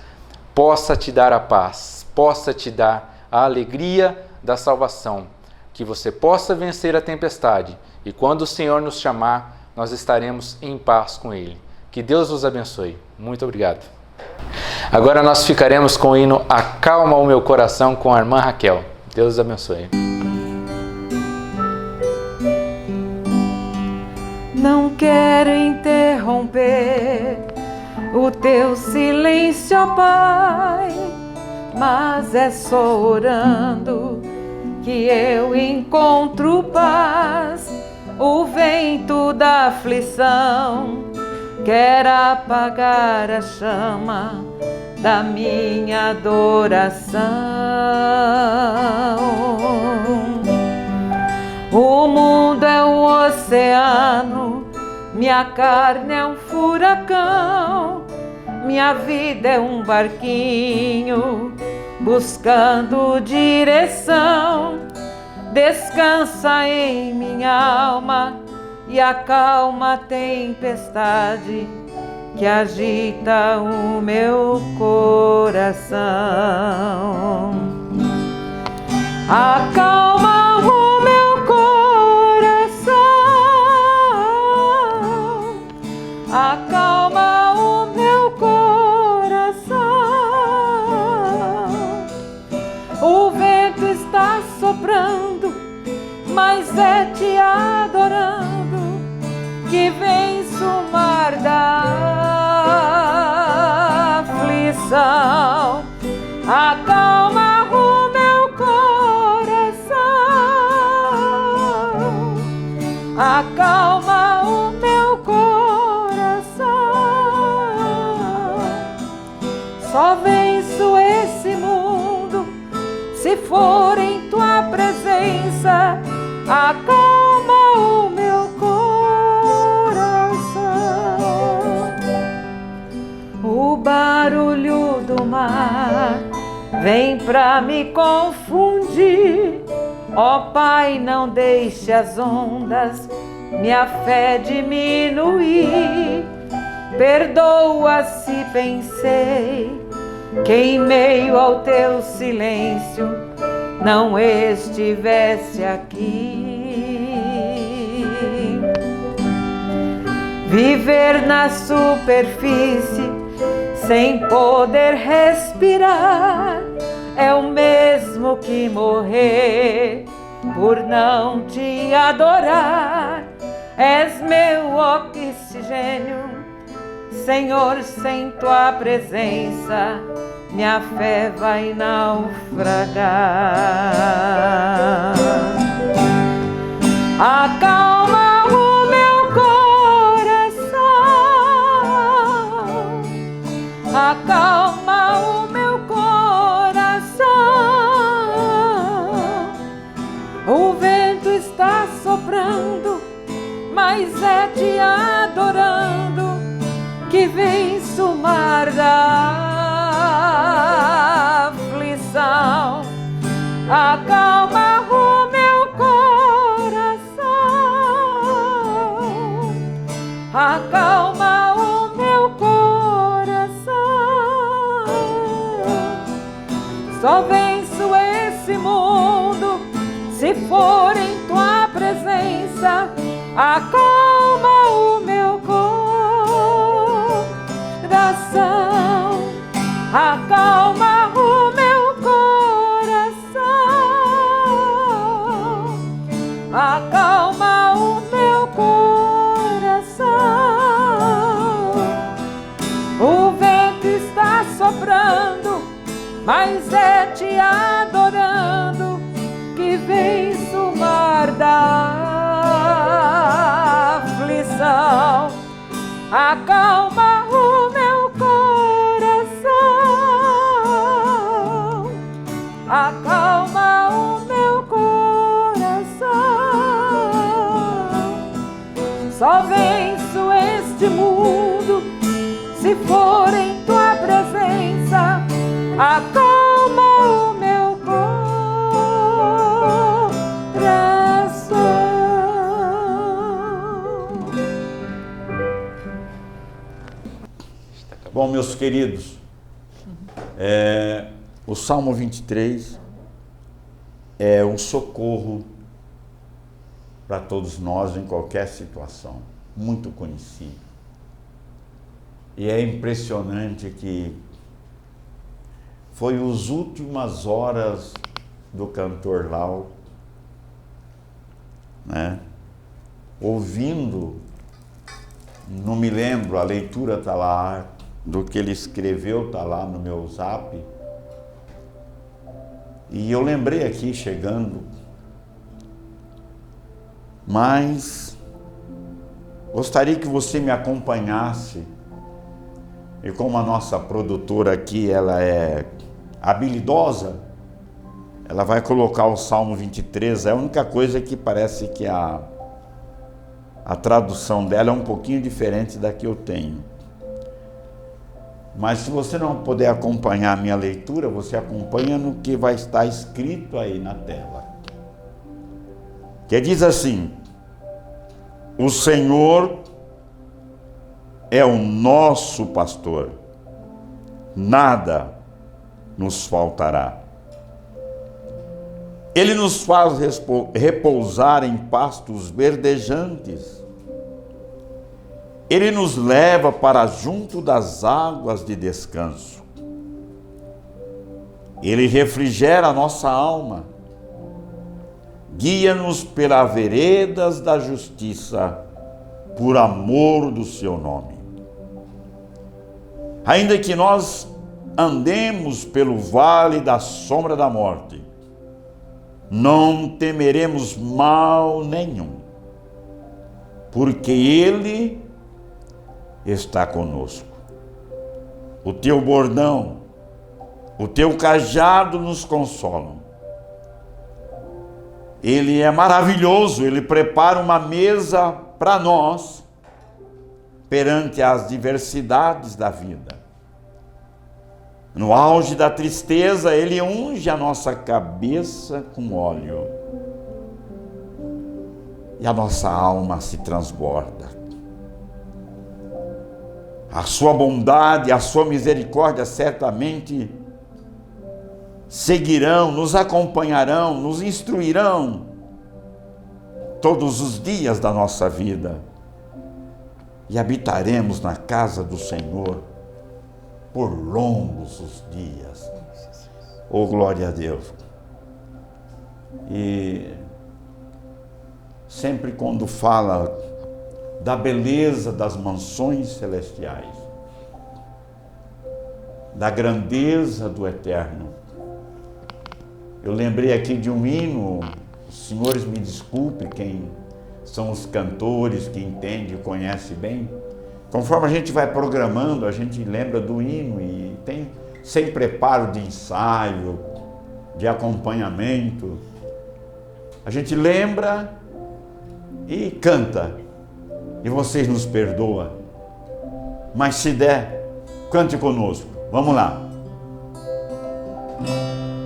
F: possa te dar a paz, possa te dar a alegria da salvação, que você possa vencer a tempestade e quando o Senhor nos chamar, nós estaremos em paz com Ele. Que Deus os abençoe. Muito obrigado. Agora nós ficaremos com o hino Acalma o Meu Coração com a irmã Raquel. Deus os abençoe.
G: Não quero interromper o teu silêncio, ó Pai, mas é só orando que eu encontro paz. O vento da aflição quer apagar a chama da minha adoração. O mundo é um oceano, minha carne é um furacão, minha vida é um barquinho buscando direção. Descansa em minha alma e acalma a tempestade que agita o meu coração. Acalma o meu coração, acalma o meu coração. O vento está soprando, mas é te adorando que vence o mar da aflição. Acalma o meu coração, acalma o meu coração. Só venço esse mundo se for em tua presença. Acalma o meu coração. O barulho do mar vem pra me confundir. Ó Pai, não deixe as ondas minha fé diminuir. Perdoa se pensei que em meio ao teu silêncio não estivesse aqui. Viver na superfície sem poder respirar é o mesmo que morrer por não te adorar. És meu oxigênio, Senhor, sem tua presença minha fé vai naufragar. Acalma o meu coração, acalma o meu coração. O vento está soprando, mas é te adorando que vence o mar da aflição. Acalma o meu coração, acalma o meu coração. Só venço esse mundo se for em tua presença. Acalma o meu coração, acalma o meu coração, acalma o meu coração. O vento está soprando, mas é te adorando que vence o mar da aflição. Acalma o meu coração, acalma o meu coração. Só venço este mundo se for em tua presença. Acalma o meu coração.
B: Bom, meus queridos, O Salmo 23 é um socorro para todos nós em qualquer situação, muito conhecido. E é impressionante que foi as últimas horas do cantor Lau, né? Ouvindo, não me lembro, a leitura está lá, do que ele escreveu está lá no meu zap. E eu lembrei aqui chegando, mas gostaria que você me acompanhasse. E como a nossa produtora aqui, ela é habilidosa, ela vai colocar o Salmo 23, é a única coisa que parece que a tradução dela é um pouquinho diferente da que eu tenho. Mas se você não puder acompanhar a minha leitura, você acompanha no que vai estar escrito aí na tela. Que diz assim: o Senhor é o nosso pastor, nada nos faltará. Ele nos faz repousar em pastos verdejantes. Ele nos leva para junto das águas de descanso. Ele refrigera a nossa alma. Guia-nos pelas veredas da justiça, por amor do seu nome. Ainda que nós andemos pelo vale da sombra da morte, não temeremos mal nenhum, porque Ele está conosco. O teu bordão, o teu cajado nos consolam. Ele é maravilhoso, Ele prepara uma mesa para nós, perante as diversidades da vida. No auge da tristeza, Ele unge a nossa cabeça com óleo. E a nossa alma se transborda. A sua bondade, a sua misericórdia certamente seguirão, nos acompanharão, nos instruirão todos os dias da nossa vida. E habitaremos na casa do Senhor por longos os dias. Oh, glória a Deus! E sempre quando fala da beleza das mansões celestiais, da grandeza do eterno, eu lembrei aqui de um hino. Os senhores me desculpem, quem são os cantores que entende e conhece bem. Conforme a gente vai programando, a gente lembra do hino e tem, sem preparo de ensaio, de acompanhamento, a gente lembra e canta. E vocês nos perdoam. Mas se der, cante conosco. Vamos lá.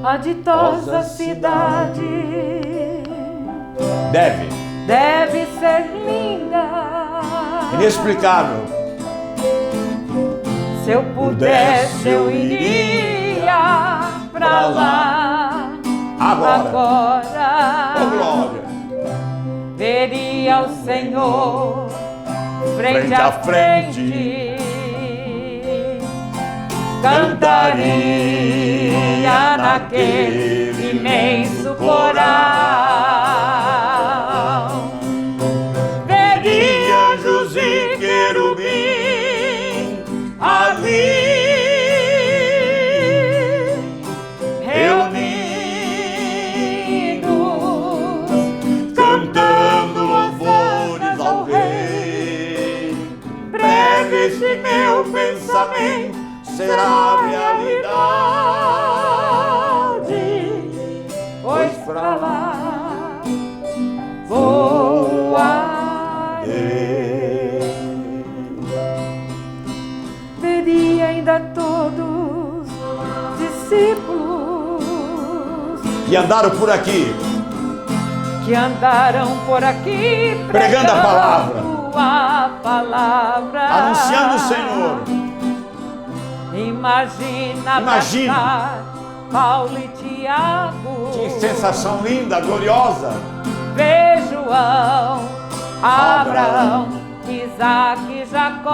G: A ditosa cidade deve ser linda,
B: inexplicável.
G: Se eu pudesse, eu iria pra lá agora.
B: Oh, glória!
G: Veria o Senhor frente a frente, cantaria naquele imenso coral. Veria anjos e querubim ali reunidos, cantando louvores ao Rei. Breve esse meu pensamento será realidade, pois pra lá voarei. Veria ainda todos os discípulos
B: que andaram por aqui,
G: pregando
B: a palavra,
G: tua palavra,
B: anunciando o Senhor.
G: Imagina abraçar Paulo e Tiago.
B: Que sensação linda, gloriosa.
G: Vê João, Abraão, Isaac e Jacó.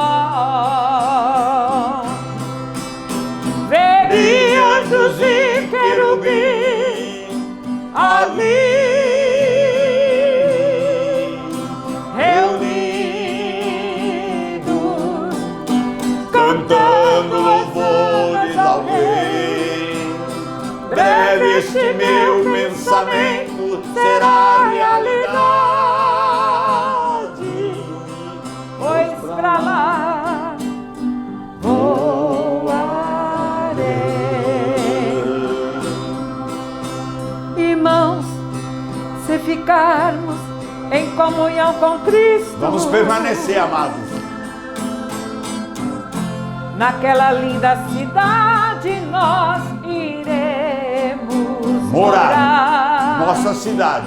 G: Vê anjos e querubim ali reunidos,
B: Cantando louvores ao Rei. Breve este meu pensamento será realidade,
G: pois pra lá voarei. Irmãos, se ficarmos em comunhão com Cristo,
B: vamos permanecer, amados.
G: Naquela linda cidade nós iremos
B: Morar. Nossa cidade.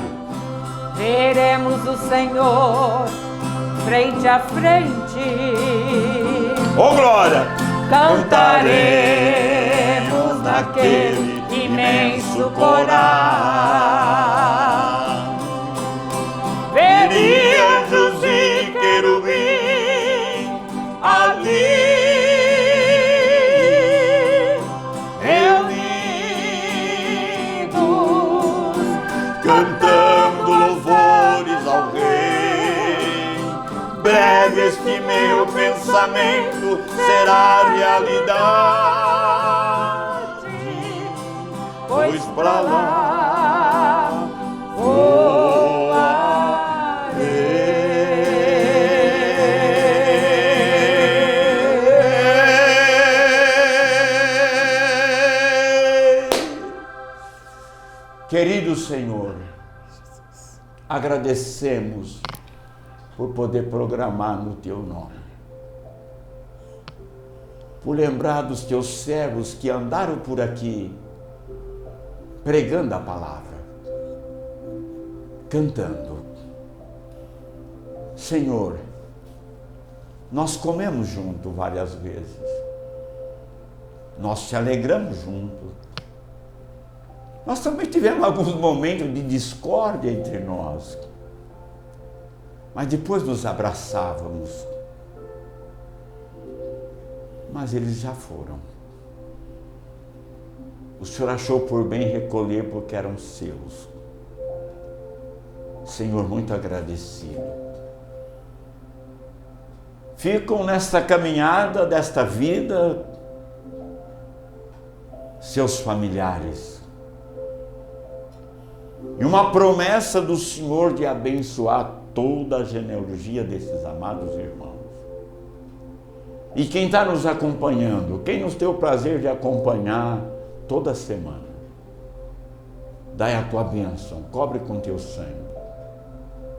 G: Veremos o Senhor frente a frente.
B: Ô glória!
G: Cantaremos naquele imenso coral.
B: Veri anjos e querubim ali reunidos, cantando louvores ao Rei. Breve este meu pensamento será realidade, pois pra lá Querido Senhor, agradecemos por poder programar no Teu nome, por lembrar dos Teus servos que andaram por aqui pregando a palavra, cantando. Senhor, nós comemos junto várias vezes, nós te alegramos junto. Nós também tivemos alguns momentos de discórdia entre nós, mas depois nos abraçávamos. Mas eles já foram. O Senhor achou por bem recolher porque eram seus. Senhor, muito agradecido. Ficam nesta caminhada desta vida seus familiares. E uma promessa do Senhor de abençoar toda a genealogia desses amados irmãos. E quem está nos acompanhando, quem nos tem o prazer de acompanhar toda semana, dai a tua bênção, cobre com teu sangue.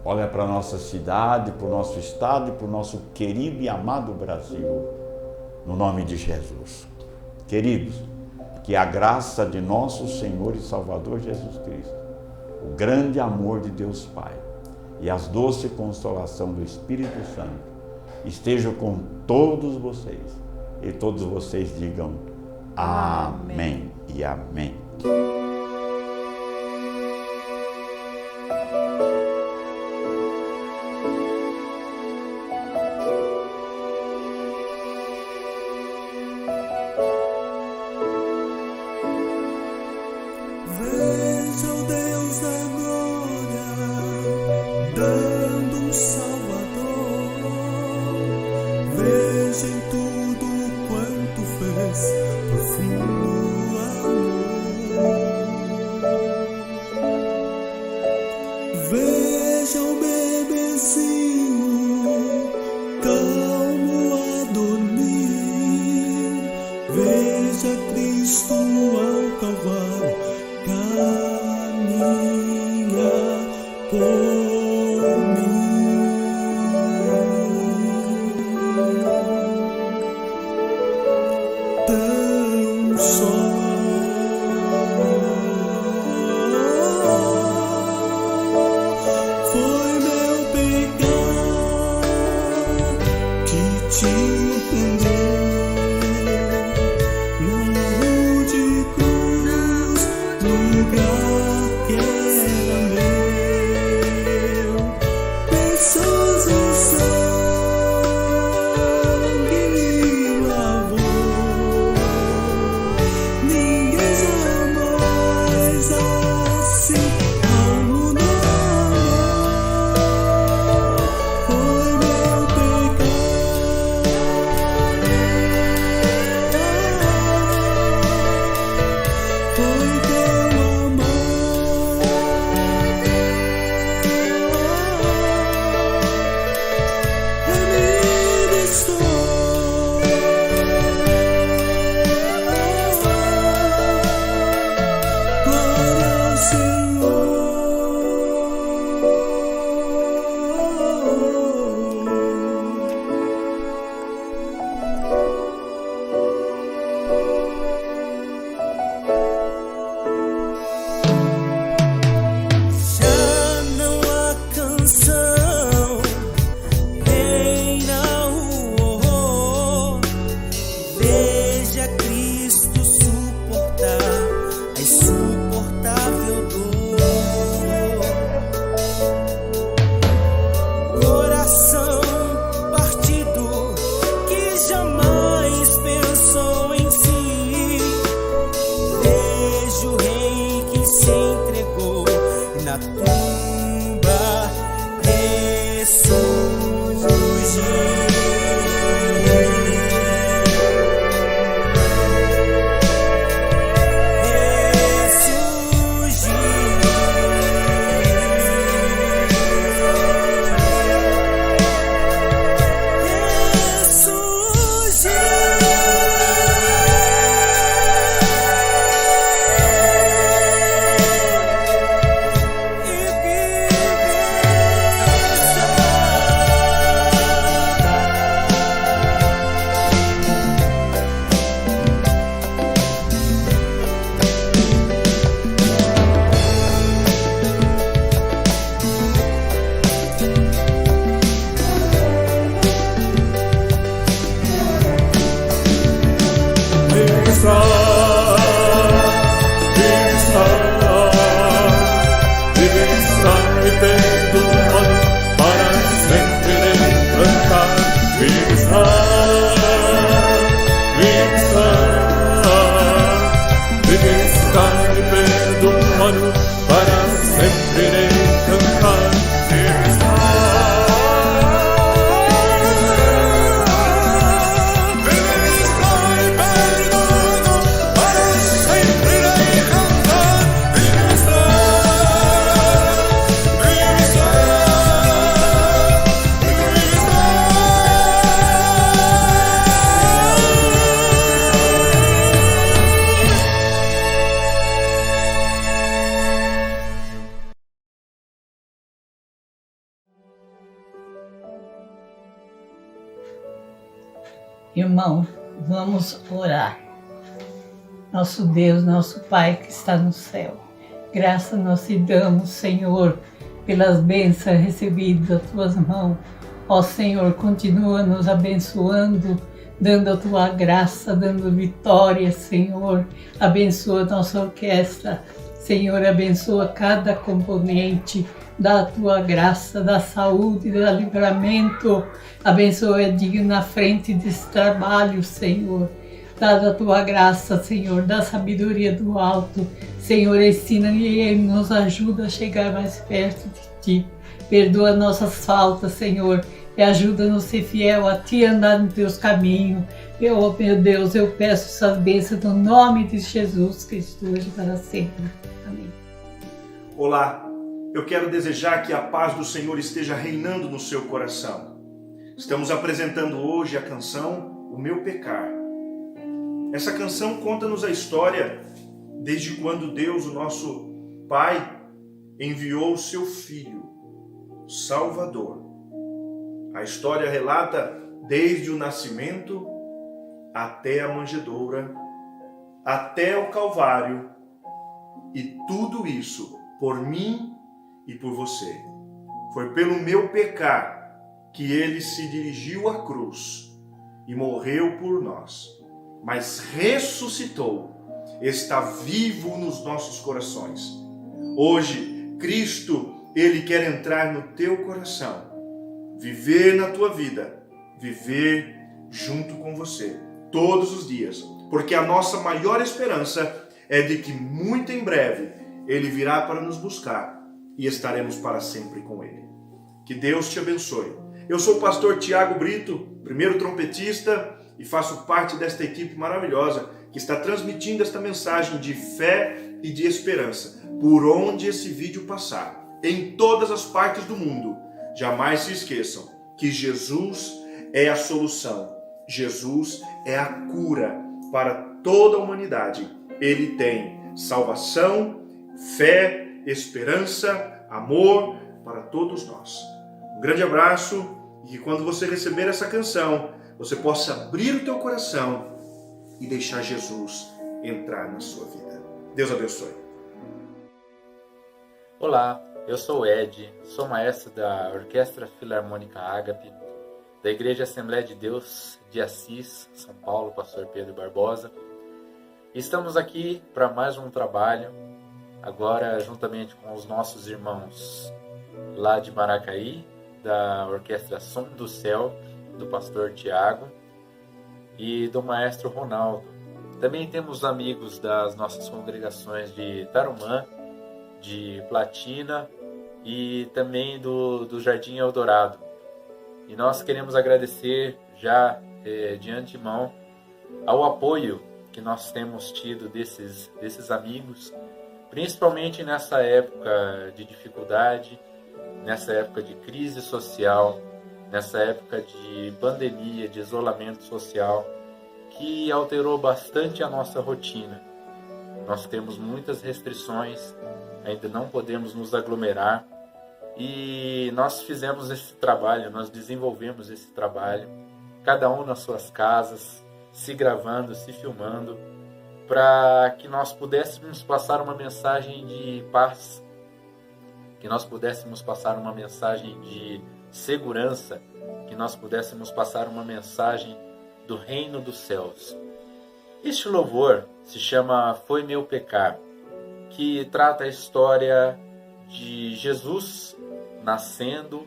B: Olha para a nossa cidade, para o nosso estado e para o nosso querido e amado Brasil, no nome de Jesus. Queridos, que a graça de nosso Senhor e Salvador Jesus Cristo, o grande amor de Deus Pai e as doce consolação do Espírito Santo estejam com todos vocês. E todos vocês digam amém e amém.
H: Veja o Deus da glória, dando um Salvador. Veja em tudo quanto fez, profundo amor. Veja o bebezinho, calmo a dormir. Veja Cristo ao Calvário, caminha por mim. Tão só foi meu pecar que te prendeu.
I: Irmão, vamos orar. Nosso Deus, nosso Pai que está no céu, graça nós te damos, Senhor, pelas bênçãos recebidas das tuas mãos. Ó Senhor, continua nos abençoando, dando a tua graça, dando vitória, Senhor. Abençoa nossa orquestra, Senhor, abençoa cada componente. Dá a tua graça, da saúde, dá livramento. Abençoa Edinho na frente desse trabalho, Senhor. Dá a tua graça, Senhor, da sabedoria do alto. Senhor, ensina e nos ajuda a chegar mais perto de Ti. Perdoa nossas faltas, Senhor, e ajuda-nos a ser fiel a Ti, andar nos Teus caminhos. Meu Deus, eu peço essas bênçãos no nome de Jesus Cristo, hoje e para sempre. Amém.
J: Olá. Eu quero desejar que a paz do Senhor esteja reinando no seu coração. Estamos apresentando hoje a canção O Meu Pecar. Essa canção conta-nos a história desde quando Deus, o nosso Pai, enviou o seu Filho, Salvador. A história relata desde o nascimento até a manjedoura, até o Calvário, e tudo isso por mim e por você. Foi pelo meu pecar que ele se dirigiu à cruz e morreu por nós, mas ressuscitou, está vivo nos nossos corações. Hoje, Cristo, ele quer entrar no teu coração, viver na tua vida, viver junto com você, todos os dias, porque a nossa maior esperança é de que muito em breve ele virá para nos buscar e estaremos para sempre com Ele. Que Deus te abençoe. Eu sou o pastor Tiago Brito, primeiro trompetista, e faço parte desta equipe maravilhosa que está transmitindo esta mensagem de fé e de esperança por onde esse vídeo passar, em todas as partes do mundo. Jamais se esqueçam que Jesus é a solução, Jesus é a cura para toda a humanidade. Ele tem salvação, fé, esperança, amor para todos nós. Um grande abraço e que quando você receber essa canção, você possa abrir o teu coração e deixar Jesus entrar na sua vida. Deus abençoe.
F: Olá, eu sou o Ed, sou maestro da Orquestra Filarmônica Ágape, da Igreja Assembleia de Deus de Assis, São Paulo, pastor Pedro Barbosa. Estamos aqui para mais um trabalho, agora juntamente com os nossos irmãos lá de Maracaí, da Orquestra Som do Céu, do pastor Tiago e do maestro Ronaldo. Também temos amigos das nossas congregações de Tarumã, de Platina e também do Jardim Eldorado. E nós queremos agradecer já de antemão ao apoio que nós temos tido desses amigos, principalmente nessa época de dificuldade, nessa época de crise social, nessa época de pandemia, de isolamento social, que alterou bastante a nossa rotina. Nós temos muitas restrições, ainda não podemos nos aglomerar, e nós fizemos esse trabalho, nós desenvolvemos esse trabalho, cada um nas suas casas, se gravando, se filmando, para que nós pudéssemos passar uma mensagem de paz, que nós pudéssemos passar uma mensagem de segurança, que nós pudéssemos passar uma mensagem do reino dos céus. Este louvor se chama Foi Meu Pecar, que trata a história de Jesus nascendo,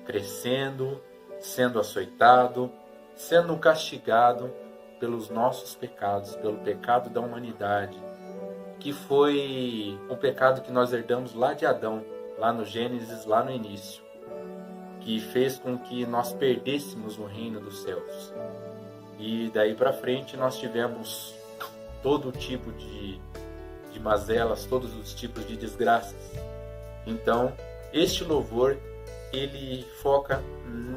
F: crescendo, sendo açoitado, sendo castigado pelos nossos pecados, pelo pecado da humanidade, que foi um pecado que nós herdamos lá de Adão, lá no Gênesis, lá no início, que fez com que nós perdêssemos o reino dos céus. E daí para frente nós tivemos todo tipo de mazelas, todos os tipos de desgraças. Então, este louvor, ele foca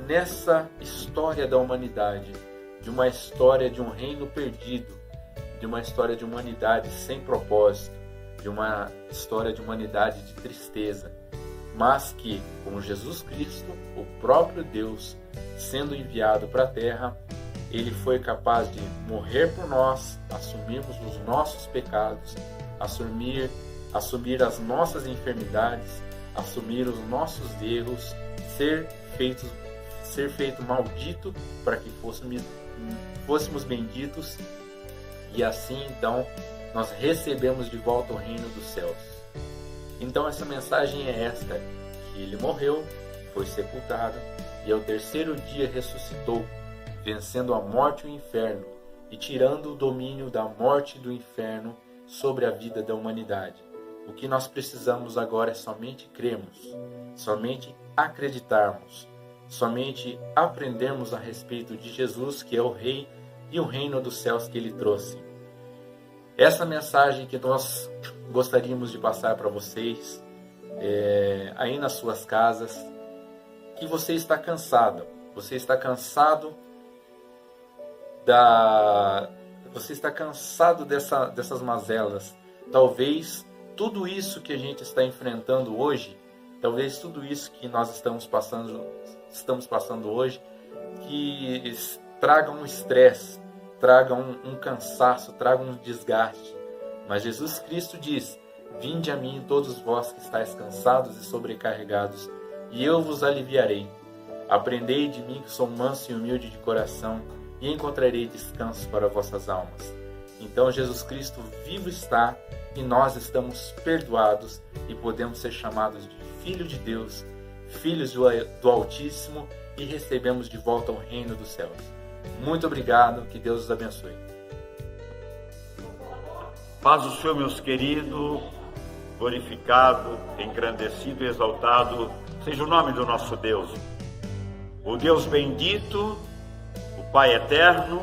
F: nessa história da humanidade, de uma história de um reino perdido, de uma história de humanidade sem propósito, de uma história de humanidade de tristeza, mas que, com Jesus Cristo, o próprio Deus, sendo enviado para a terra, ele foi capaz de morrer por nós, assumirmos os nossos pecados, assumir as nossas enfermidades, assumir os nossos erros, ser feito maldito para que fôssemos benditos, e assim então nós recebemos de volta o reino dos céus. Então essa mensagem é esta, que ele morreu, foi sepultado e ao terceiro dia ressuscitou, vencendo a morte e o inferno e tirando o domínio da morte e do inferno sobre a vida da humanidade. O que nós precisamos agora é somente crermos, somente acreditarmos, somente aprendermos a respeito de Jesus, que é o Rei, e o reino dos céus que ele trouxe. Essa mensagem que nós gostaríamos de passar para vocês, aí nas suas casas, que você está cansado dessas mazelas. Talvez tudo isso que a gente está enfrentando hoje, talvez tudo isso que nós estamos passando hoje, que traga um estresse, traga um cansaço, traga um desgaste. Mas Jesus Cristo diz: vinde a mim todos vós que estáis cansados e sobrecarregados, e eu vos aliviarei. Aprendei de mim, que sou manso e humilde de coração, e encontrarei descanso para vossas almas. Então Jesus Cristo vivo está, e nós estamos perdoados e podemos ser chamados de Filho de Deus, filhos do Altíssimo, e recebemos de volta o reino dos céus. Muito obrigado, que Deus os abençoe.
B: Paz do Senhor, meus queridos, glorificado, engrandecido e exaltado seja o nome do nosso Deus. O Deus bendito, o Pai eterno,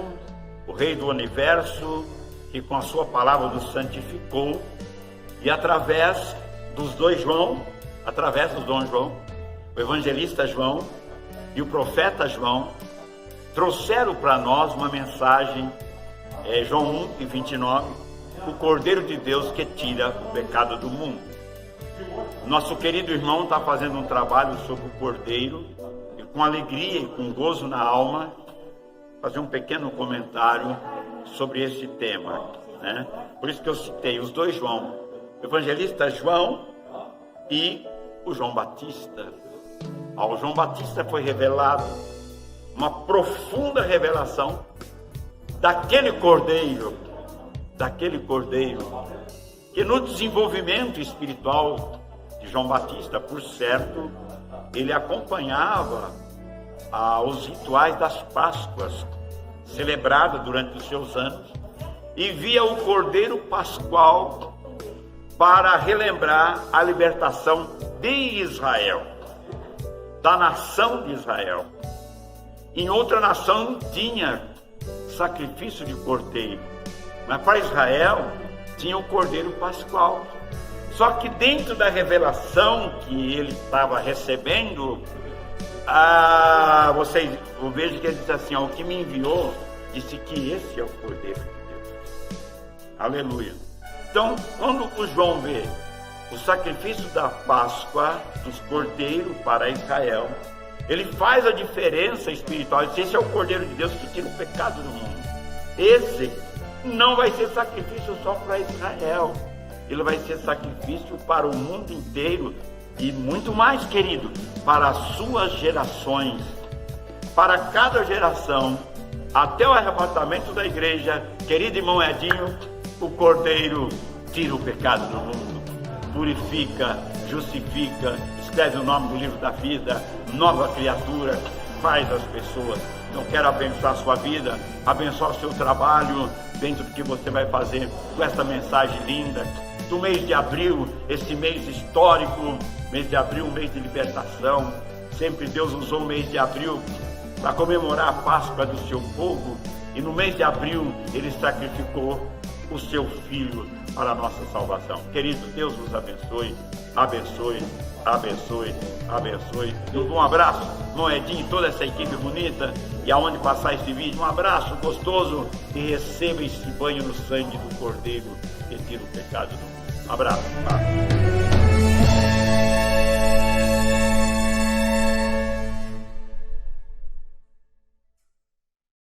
B: o Rei do universo, que com a sua palavra nos santificou, e através dos dois João, através do Dom João, o evangelista João e o profeta João, trouxeram para nós uma mensagem, João 1:29, o Cordeiro de Deus que tira o pecado do mundo. Nosso querido irmão está fazendo um trabalho sobre o Cordeiro, e com alegria e com gozo na alma, fazer um pequeno comentário sobre esse tema, né? Por isso que eu citei os dois João, o evangelista João e o João Batista. Ao João Batista foi revelado uma profunda revelação daquele Cordeiro, que no desenvolvimento espiritual de João Batista, por certo, ele acompanhava os rituais das Páscoas, celebrada durante os seus anos, e via o Cordeiro Pascual para relembrar a libertação de Israel, da nação de Israel. Em outra nação tinha sacrifício de cordeiro, mas para Israel tinha o cordeiro pascual. Só que dentro da revelação que ele estava recebendo, vocês vejam que ele diz assim: o que me enviou disse que esse é o cordeiro de Deus. Aleluia. Então, quando o João vê o sacrifício da Páscoa dos cordeiros para Israel, ele faz a diferença espiritual. Esse é o Cordeiro de Deus que tira o pecado do mundo. Esse não vai ser sacrifício só para Israel. Ele vai ser sacrifício para o mundo inteiro. E muito mais, querido, para as suas gerações. Para cada geração, até o arrebatamento da igreja, querido irmão Edinho, o Cordeiro tira o pecado do mundo. Purifica, justifica, escreve o nome do livro da vida, nova criatura, faz as pessoas. Então quero abençoar a sua vida, abençoar o seu trabalho, dentro do que você vai fazer com essa mensagem linda. Do mês de abril, esse mês histórico, mês de abril, um mês de libertação. Sempre Deus usou o mês de abril para comemorar a Páscoa do seu povo. E no mês de abril, Ele sacrificou o seu Filho para a nossa salvação. Querido, Deus nos abençoe, abençoe, abençoe, abençoe. Um abraço, irmão Edinho, toda essa equipe bonita, e aonde passar esse vídeo, um abraço gostoso, e receba esse banho no sangue do Cordeiro que tira o pecado do mundo. Um abraço.